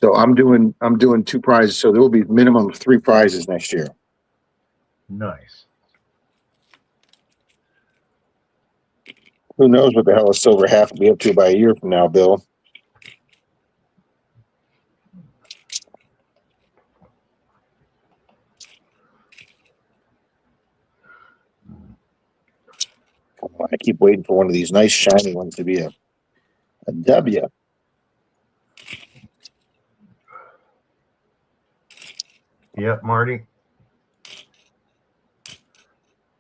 So I'm doing 2 prizes. So there will be minimum of 3 prizes next year. Nice. Who knows what the hell a silver half will be up to by a year from now, Bill? I keep waiting for one of these nice shiny ones to be a W. Yep, Marty.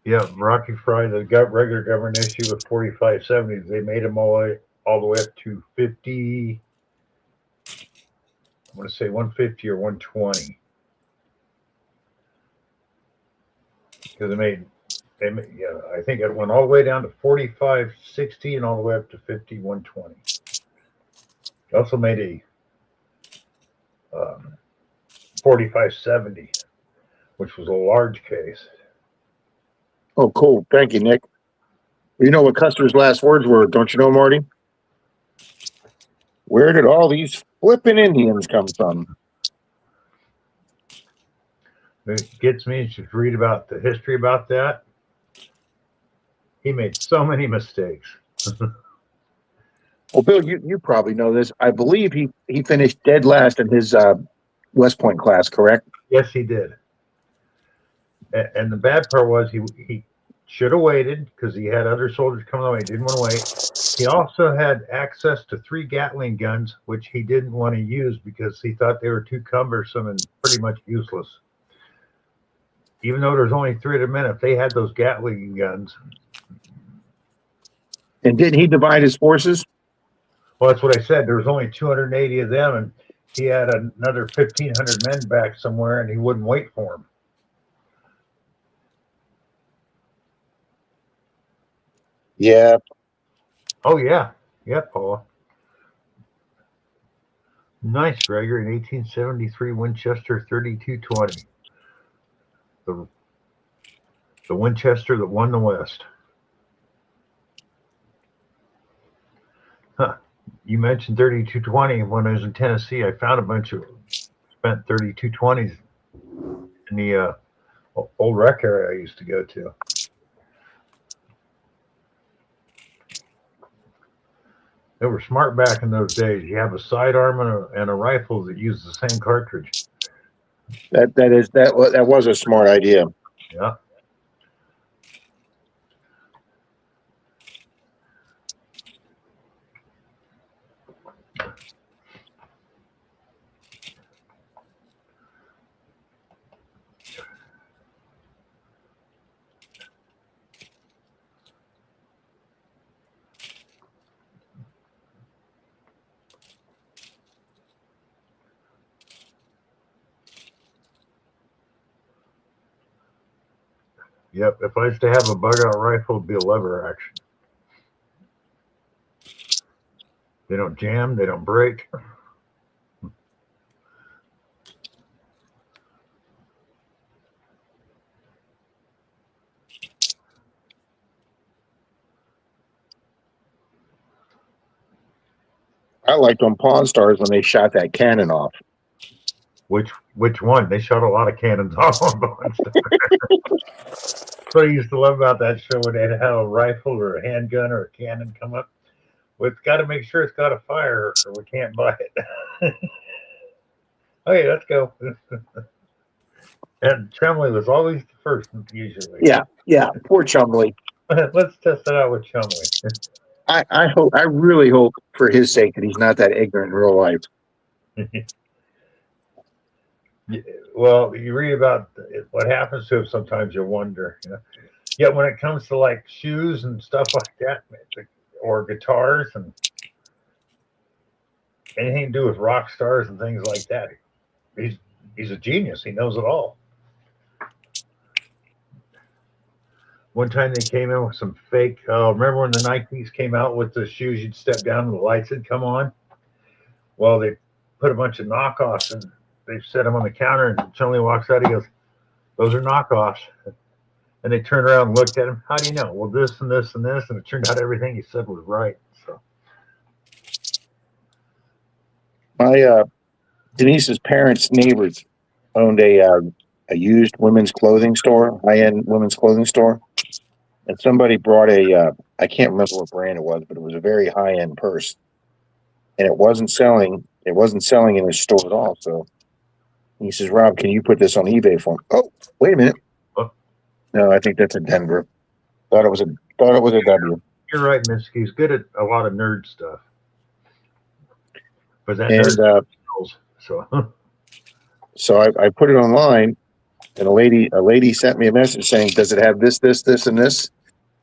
Yep, Rocky Fry, the regular government issue of 4570s, they made them all the way up to 50. I want to say 150 or 120. Because I think it went all the way down to 4560 and all the way up to 5120. They also made a 4570, which was a large case. Oh, cool. Thank you, Nick. You know what Custer's last words were, don't you know, Marty? Where did all these flipping Indians come from? It gets me to read about the history about that. He made so many mistakes. Well, Bill, you probably know this. I believe he finished dead last in his West Point class, correct? Yes, he did. And the bad part was he should have waited because he had other soldiers coming on. He didn't want to wait. He also had access to 3 Gatling guns, which he didn't want to use because he thought they were too cumbersome and pretty much useless. Even though there's only 3 of them in, if they had those Gatling guns. And didn't he divide his forces? Well, that's what I said. There was only 280 of them, and he had another 1,500 men back somewhere, and he wouldn't wait for them. Yeah. Oh, yeah. Yeah, Paula. Nice, Gregor. In 1873, Winchester 3220. The Winchester that won the West. Huh. You mentioned 3220. When I was in Tennessee, I found a bunch of spent 3220s in the old rec area I used to go to. They were smart back in those days. You have a sidearm and a rifle that use the same cartridge. That was a smart idea. Yeah. Yep. If I used to have a bug-out rifle, it'd be a lever action. They don't jam. They don't break. I liked on Pawn Stars when they shot that cannon off. Which one? They shot a lot of cannons off on Pawn Stars. What I used to love about that show when they'd have a rifle or a handgun or a cannon come up. Well, it's got to make sure it's got a fire or we can't buy it. Okay, let's go. And Chumley was always the first, usually. Yeah. Poor Chumley. Let's test it out with Chumley. I really hope for his sake that he's not that ignorant in real life. Well, you read about what happens to him. Sometimes you wonder. You know? Yet when it comes to like shoes and stuff like that, or guitars and anything to do with rock stars and things like that, he's a genius. He knows it all. One time they came in with some fake. Remember when the Nikes came out with the shoes? You'd step down and the lights would come on. Well, they put a bunch of knockoffs and they set them on the counter. And Chumley walks out. He goes, "Those are knockoffs." And they turned around and looked at him. How do you know? Well, this and this and this. And it turned out everything he said was right. So My Denise's parents' neighbors owned a used women's clothing store, high-end women's clothing store. And somebody brought I can't remember what brand it was, but it was a very high-end purse. And it wasn't selling in his store at all. So he says, "Rob, can you put this on eBay for me?" Oh, wait a minute. Oh. No, I think that's a Denver. Thought it was a W. You're right, Miss. He's good at a lot of nerd stuff. But that And nerd skills, so so I put it online, and a lady sent me a message saying, "Does it have this, this, this, and this?"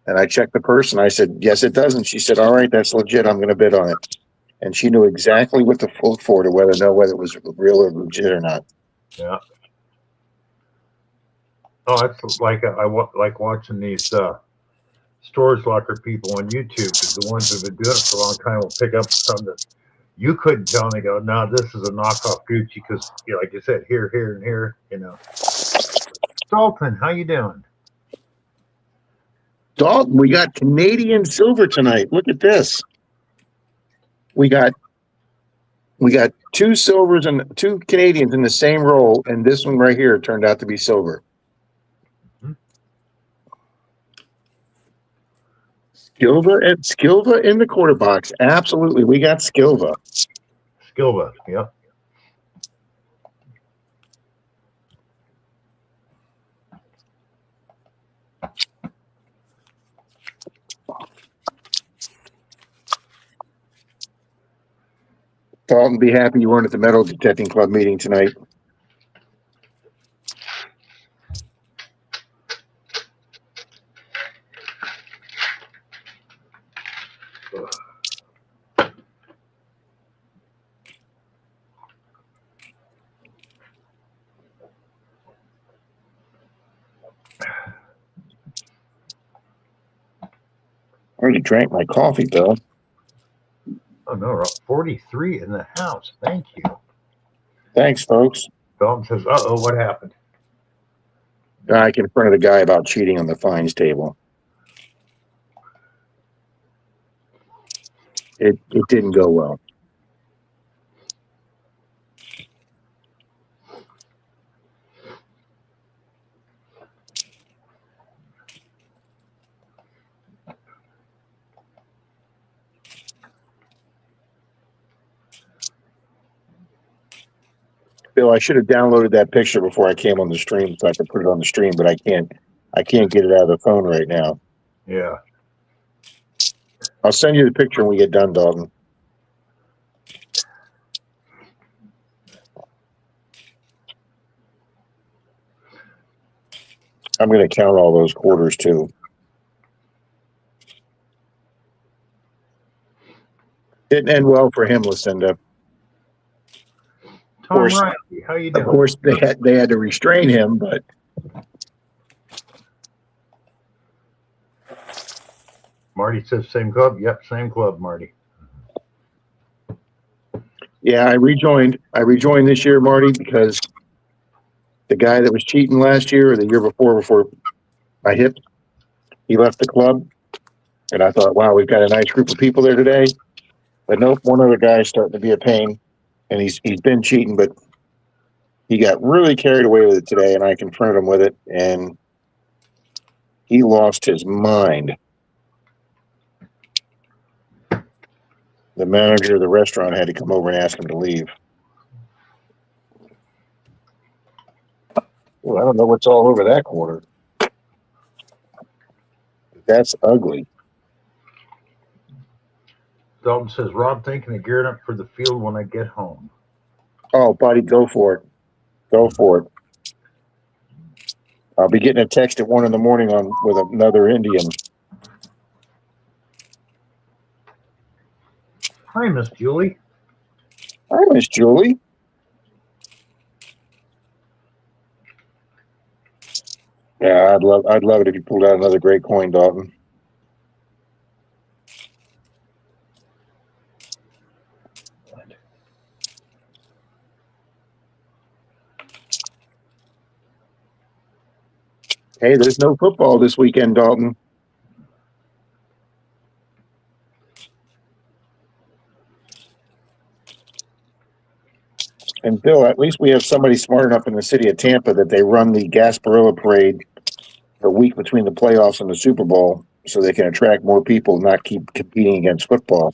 And I checked the purse, and I said, "Yes, it does." And she said, "All right, that's legit. I'm going to bid on it." And she knew exactly what to look for to whether it was real or legit or not. yeah. Oh, it's like I like watching these storage locker people on YouTube, because the ones that have been doing it for a long time will pick up something that you couldn't tell, and they go, "No, this is a knockoff Gucci," because, you know, like you said, here, and here, you know. Dalton, how you doing? Dalton, we got Canadian silver tonight. Look at this. We got 2 silvers and 2 Canadians in the same roll, and this one right here turned out to be silver. Skilva in the quarter box. Absolutely. We got Skilva. Skilva, yep. Dalton, be happy you weren't at the metal detecting club meeting tonight. I already drank my coffee, Bill. Oh no, we're up 43 in the house. Thank you. Thanks, folks. Dalton says, "Uh-oh, what happened?" I confronted a guy about cheating on the fines table. It didn't go well. Bill, I should have downloaded that picture before I came on the stream so I could put it on the stream, but I can't get it out of the phone right now. Yeah. I'll send you the picture when we get done, Dalton. I'm going to count all those quarters too. Didn't end well for him, Lucinda. Tom Riley, how you doing? Of course, they had to restrain him, but Marty says same club. Yep, same club, Marty. yeah, I rejoined this year, Marty, because the guy that was cheating last year or the year before I hit, he left the club, and I thought, wow, we've got a nice group of people there today. But nope, one other guy's starting to be a pain, and he's been cheating, but he got really carried away with it today, and I confronted him with it, and he lost his mind. The manager of the restaurant had to come over and ask him to leave. Well, I don't know what's all over that quarter. That's ugly. Dalton says, Rob thinking of gearing up for the field when I get home. Oh, buddy, go for it. Go for it. I'll be getting a text at 1 a.m. with another Indian. Hi, Miss Julie. Hi, Miss Julie. Yeah, I'd love it if you pulled out another great coin, Dalton. Hey, there's no football this weekend, Dalton. And Bill, at least we have somebody smart enough in the city of Tampa that they run the Gasparilla Parade a week between the playoffs and the Super Bowl so they can attract more people and not keep competing against football.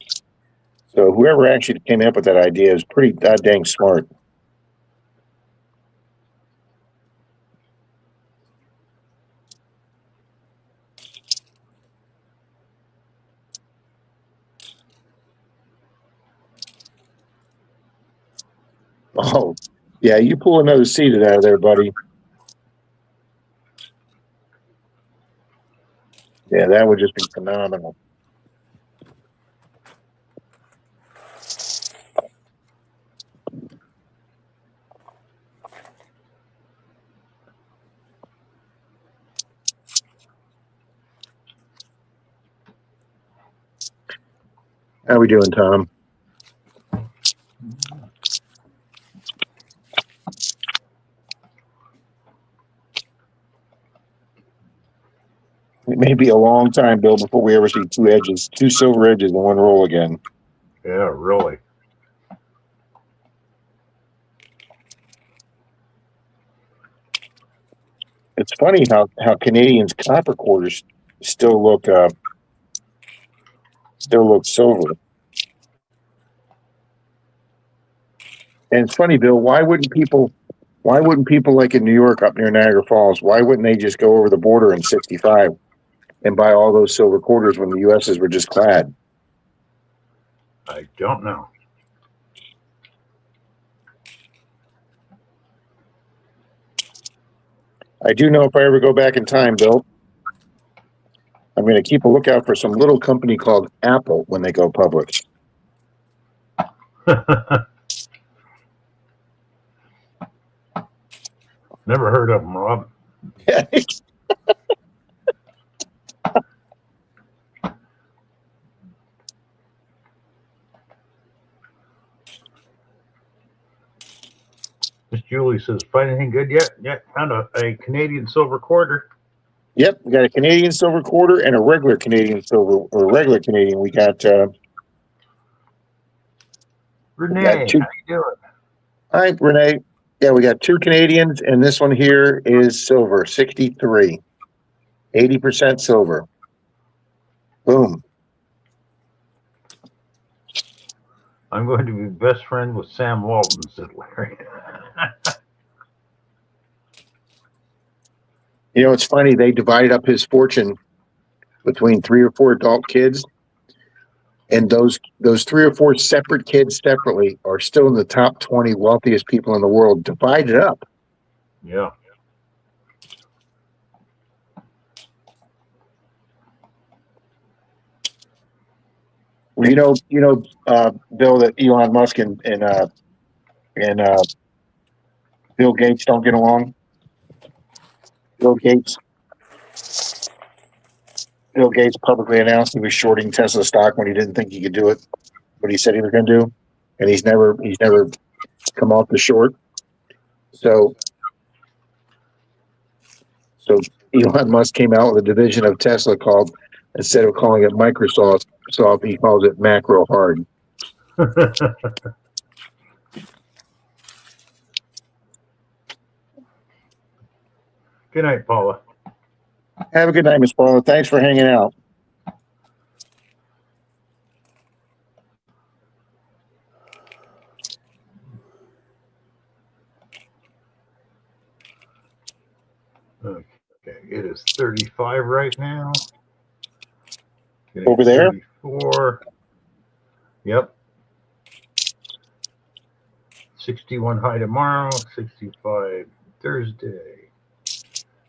So whoever actually came up with that idea is pretty dang smart. Oh, yeah, you pull another seated out of there, buddy. Yeah, that would just be phenomenal. How we doing, Tom? It may be a long time, Bill, before we ever see two silver edges in one roll again. Yeah, really. It's funny how Canadians' copper quarters still look silver. And it's funny, Bill, why wouldn't people like in New York up near Niagara Falls, why wouldn't they just go over the border in 65 and buy all those silver quarters when the US's were just clad? I don't know. I do know if I ever go back in time, Bill, I'm going to keep a lookout for some little company called Apple when they go public. Never heard of them, Rob. Miss Julie says, find anything good yet? Yeah, found a Canadian silver quarter. Yep, we got a Canadian silver quarter and a regular Canadian silver, or regular Canadian. We got Renee, two. how you doing? Hi, Renee. Yeah, we got 2 Canadians, and this one here is silver, 63, 80% silver. Boom. I'm going to be best friend with Sam Walton, said Larry. You know, it's funny. They divided up his fortune between 3 or 4 adult kids, and those 3 or 4 separate kids separately are still in the top 20 wealthiest people in the world, divided up. Yeah. You know, Bill, that Elon Musk and Bill Gates don't get along. Bill Gates publicly announced he was shorting Tesla stock when he didn't think he could do it, what he said he was going to do, and he's never come off the short. So Elon Musk came out with a division of Tesla called, instead of calling it Microsoft, he calls it Macro Hard. Good night, Paula. Have a good night, Miss Paula. Thanks for hanging out. Okay, it is 35 right now. Over there? 34. Yep. 61 high tomorrow, 65 Thursday.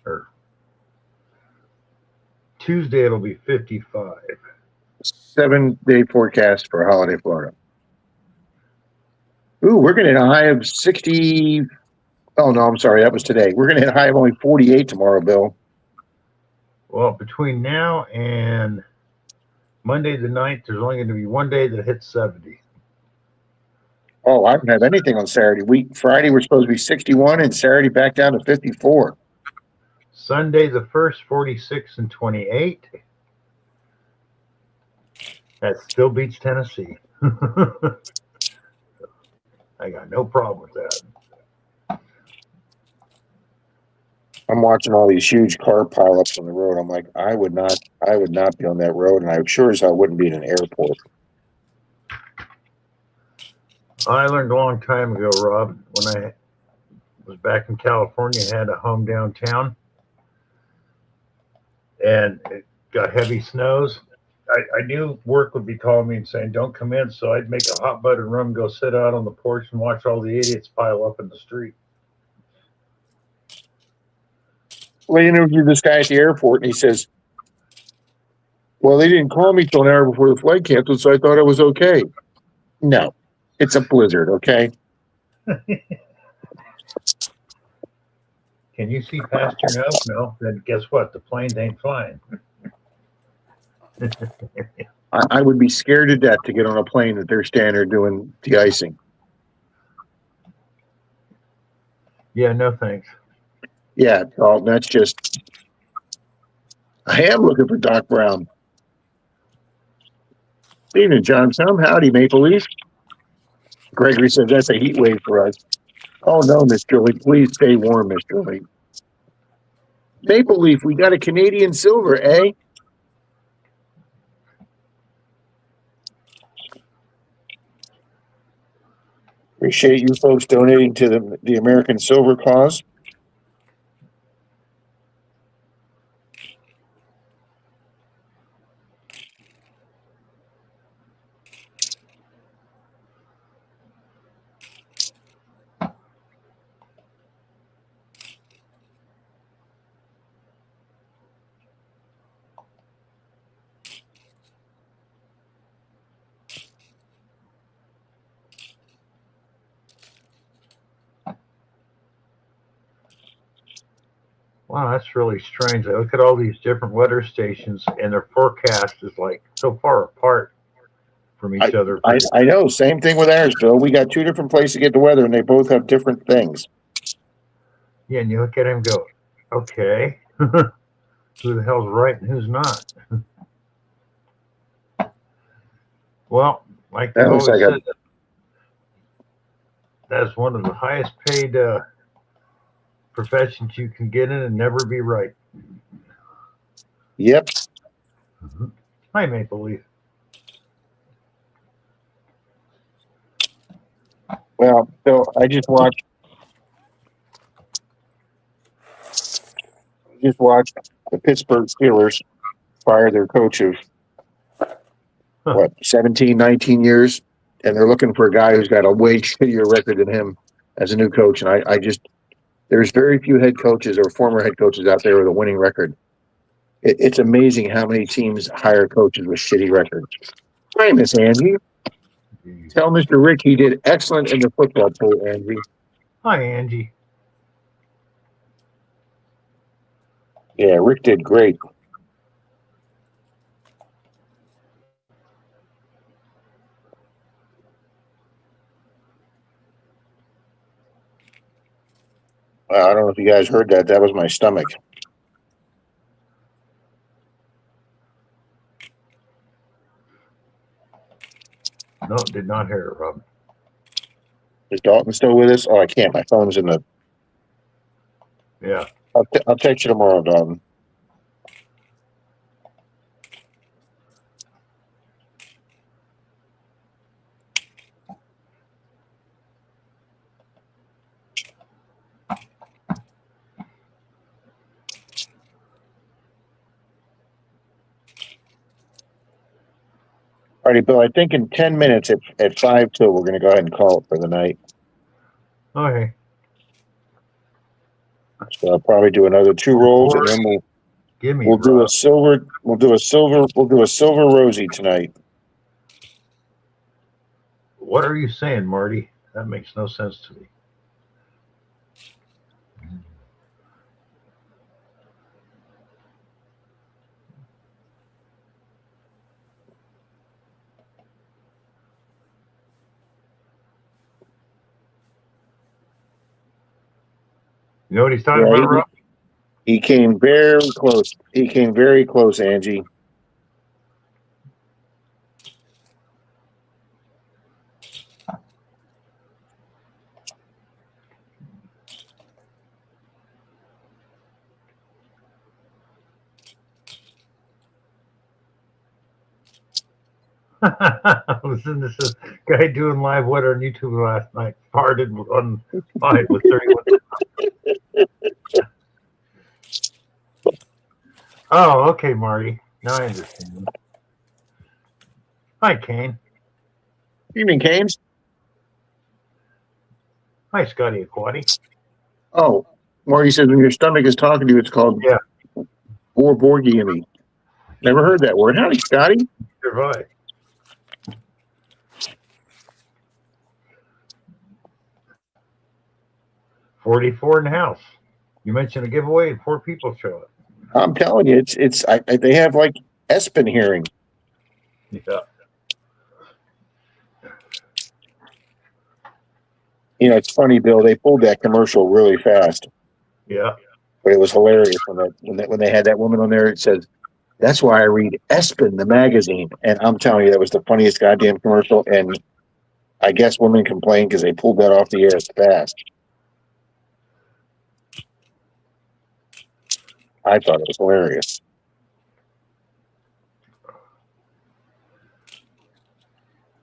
Or Tuesday, it'll be 55. 7-day forecast for holiday Florida. Ooh, we're going to hit a high of 60. Oh, no, I'm sorry. That was today. We're going to hit a high of only 48 tomorrow, Bill. Well, between now and Monday the 9th, there's only going to be one day that hits 70. Oh, I don't have anything on Saturday. Friday, we're supposed to be 61, and Saturday back down to 54. Sunday the 1st, 46 and 28. That still beats Tennessee. I got no problem with that. I'm watching all these huge car pileups on the road. I'm like, I would not be on that road, and I sure as hell wouldn't be in an airport. I learned a long time ago, Rob, when I was back in California, had a home downtown, and it got heavy snows. I knew work would be calling me and saying, don't come in, so I'd make a hot buttered rum, go sit out on the porch and watch all the idiots pile up in the street. Well, you interviewed this guy at the airport, and he says, well, they didn't call me till an hour before the flight canceled, so I thought it was okay. No, it's a blizzard, okay? Can you see past your nose? No. Then guess what? The plane ain't flying. I would be scared to death to get on a plane that they're standing there doing de-icing. Yeah, no thanks. Yeah, well, that's just... I am looking for Doc Brown. Evening, John. Howdy, Maple Leaf. Gregory says that's a heat wave for us. Oh, no, Miss Julie. Please stay warm, Miss Julie. Maple Leaf, we got a Canadian silver, eh? Appreciate you folks donating to the American Silver cause. Wow, that's really strange. I look at all these different weather stations, and their forecast is like so far apart from each other. I know. Same thing with ours, Bill. We got two different places to get the weather, and they both have different things. Yeah, and you look at him and go, okay, who the hell's right and who's not? Well, like they've always said, that's one of the highest paid professions you can get in and never be right. Yep. I make believe. Well, Bill, I just watched the Pittsburgh Steelers fire their coach of 17, 19 years, and they're looking for a guy who's got a way shittier record than him as a new coach. And I just, there's very few head coaches or former head coaches out there with a winning record. It's amazing how many teams hire coaches with shitty records. Hi, Miss Angie. Tell Mr. Rick he did excellent in the football pool, Angie. Hi, Angie. Yeah, Rick did great. I don't know if you guys heard that. That was my stomach. No, did not hear it, Rob. Is Dalton still with us? Oh, I can't. My phone's in the... Yeah. I'll text you tomorrow, Dalton. All righty, Bill, I think in 10 minutes at 5 till, we're going to go ahead and call it for the night. Okay. So I'll probably do another 2 rolls, and then we'll do a silver Rosie tonight. What are you saying, Marty? That makes no sense to me. You know what he's talking about, Rob? He came very close. He came very close, Angie. I was listening to this guy doing live weather on YouTube last night. Farted on 5 with 31. Oh, okay, Marty. Now I understand. Hi, Kane. Evening, Canes. Hi, Scotty Aquati. Oh, Marty says when your stomach is talking to you, it's called Borborgiemi. Never heard that word. Howdy, Scotty. Survive. $44 in the house. You mentioned a giveaway and 4 people show up. I'm telling you, they have like Espen hearing. Yeah. You know, it's funny, Bill. They pulled that commercial really fast. Yeah. But it was hilarious when they had that woman on there. It says, "That's why I read Espen, the magazine." And I'm telling you, that was the funniest goddamn commercial. And I guess women complained because they pulled that off the air fast. I thought it was hilarious.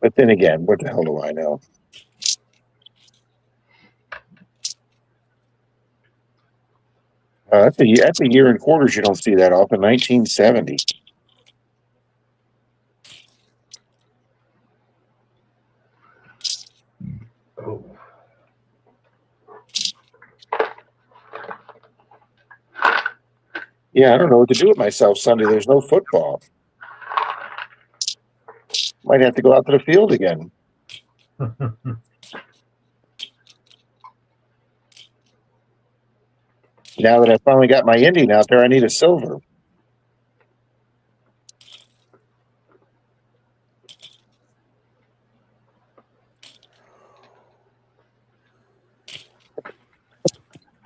But then again, what the hell do I know? That's a year and quarters you don't see that often. 1970. Oh. Yeah, I don't know what to do with myself Sunday. There's no football. Might have to go out to the field again. Now that I finally got my Indian out there, I need a silver.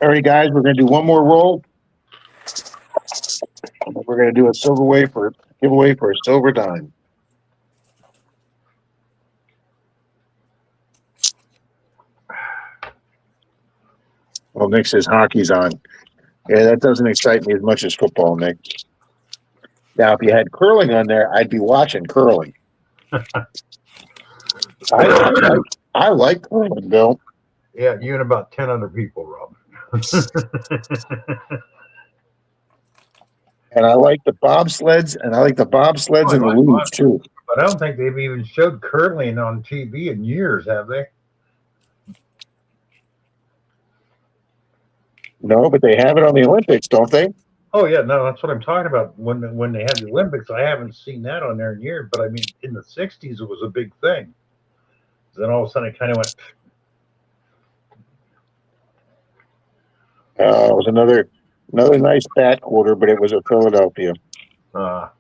All right, guys, we're going to do one more roll. We're going to do a giveaway for a silver dime. Well, Nick says hockey's on. Yeah, that doesn't excite me as much as football, Nick. Now, if you had curling on there, I'd be watching curling. I like curling, Bill. Yeah, you and about 10 other people, Rob. And I like the bobsleds, and the luge, too. But I don't think they've even showed curling on TV in years, have they? No, but they have it on the Olympics, don't they? Oh yeah, no, that's what I'm talking about. When they had the Olympics, I haven't seen that on there in years. But I mean, in the '60s, it was a big thing. Then all of a sudden, it kind of went. It was another nice bat quarter, but it was a Philadelphia. I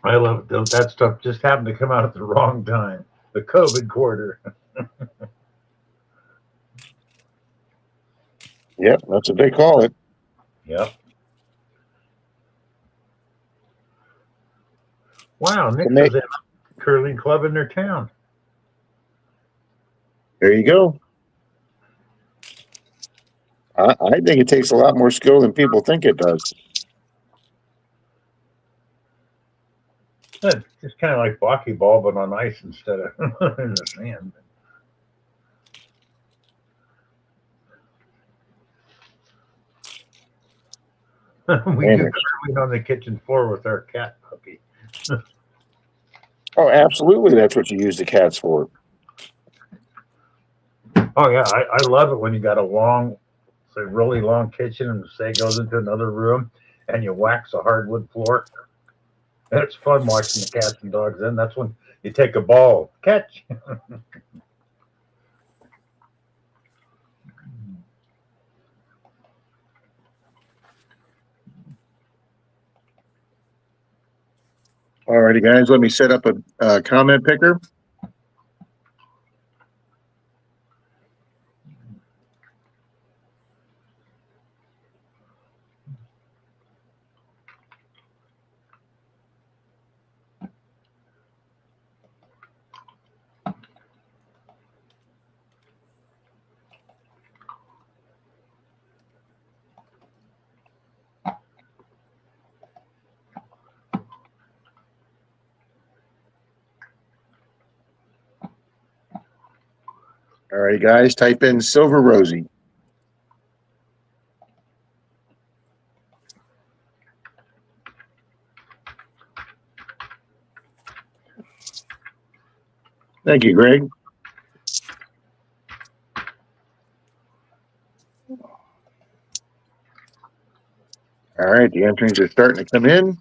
love it. That stuff just happened to come out at the wrong time. The COVID quarter. Yep, that's what they call it. Yep. Wow, Nick says they have a curling club in their town. There you go. I think it takes a lot more skill than people think it does. It's just kind of like bocce-ball, but on ice instead of in the sand. We do curling on the kitchen floor with our cat puppy. Oh, absolutely. That's what you use the cats for. Oh, yeah. I love it when you got a really long kitchen and say goes into another room and you wax a hardwood floor. It's fun watching the cats and dogs. Then that's when you take a ball, catch. All righty, guys. Let me set up a comment picker. All righty, guys. Type in Silver Rosie. Thank you, Greg. All right, the entries are starting to come in.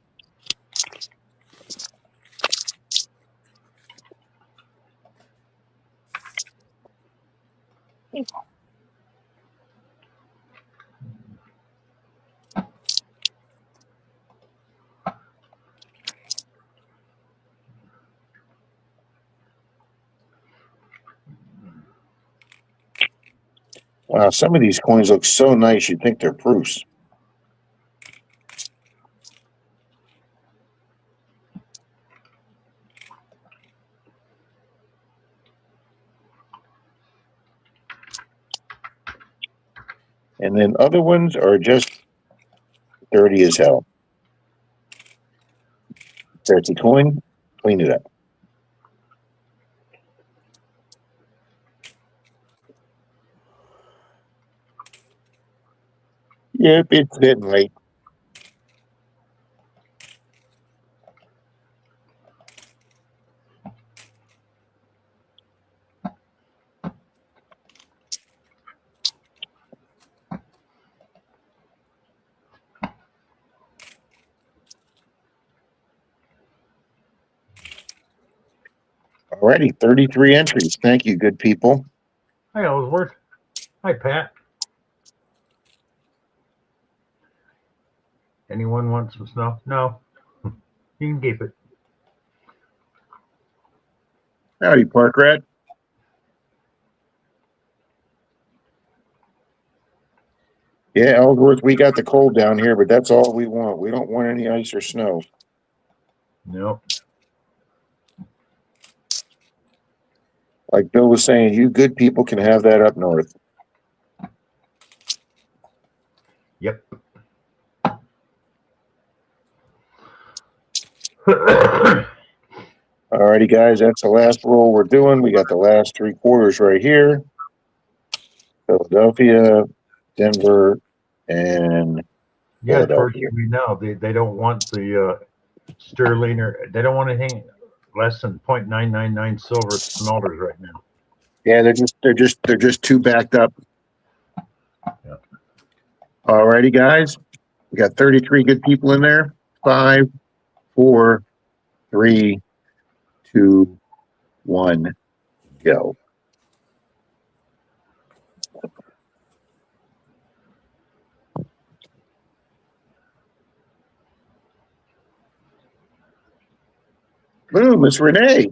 Wow, some of these coins look so nice, you'd think they're proofs. And then other ones are just dirty as hell. Dirty coin, clean it up. Yep, it's getting late. Alrighty, 33 entries. Thank you, good people. Hi, Ellsworth. Hi, Pat. Anyone want some snow? No. You can keep it. Howdy, Park Rat. Yeah, Ellsworth, we got the cold down here, but that's all we want. We don't want any ice or snow. No. Like Bill was saying, you good people can have that up north. Yep. Alrighty, guys, that's the last roll we're doing. We got the last 3 quarters right here. Philadelphia, Denver, and Yeah, Philadelphia. unfortunately, no. They don't want the sterling, or they don't want anything less than 0.999 silver smelters right now. Yeah, they're just too backed up. Yeah. Alrighty, guys. We got 33 good people in there. 5, 4, 3, 2, 1, go. Boom, Miss Renee.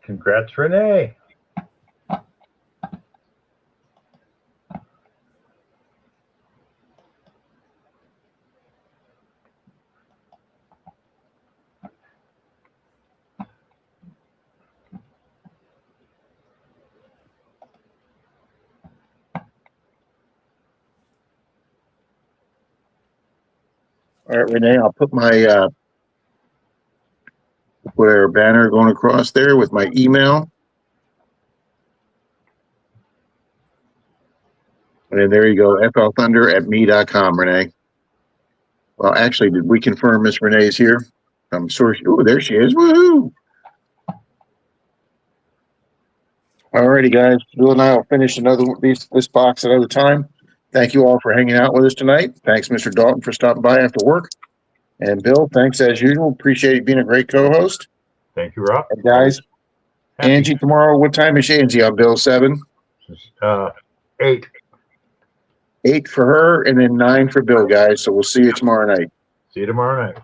Congrats, Renee. All right, Renee, I'll put my put our banner going across there with my email. And then there you go, flthunder@me.com, Renee. Well, actually, did we confirm Miss Renee's here? I'm sure. Oh, there she is. Woohoo! Alrighty, guys. Bill and I will finish this box another time. Thank you all for hanging out with us tonight. Thanks, Mr. Dalton, for stopping by after work. And Bill, thanks as usual. Appreciate you being a great co-host. Thank you, Rob. And guys, Happy. Angie tomorrow. What time is Angie on, Bill? 7? 8. 8 for her, and then 9 for Bill, guys. So we'll see you tomorrow night. See you tomorrow night.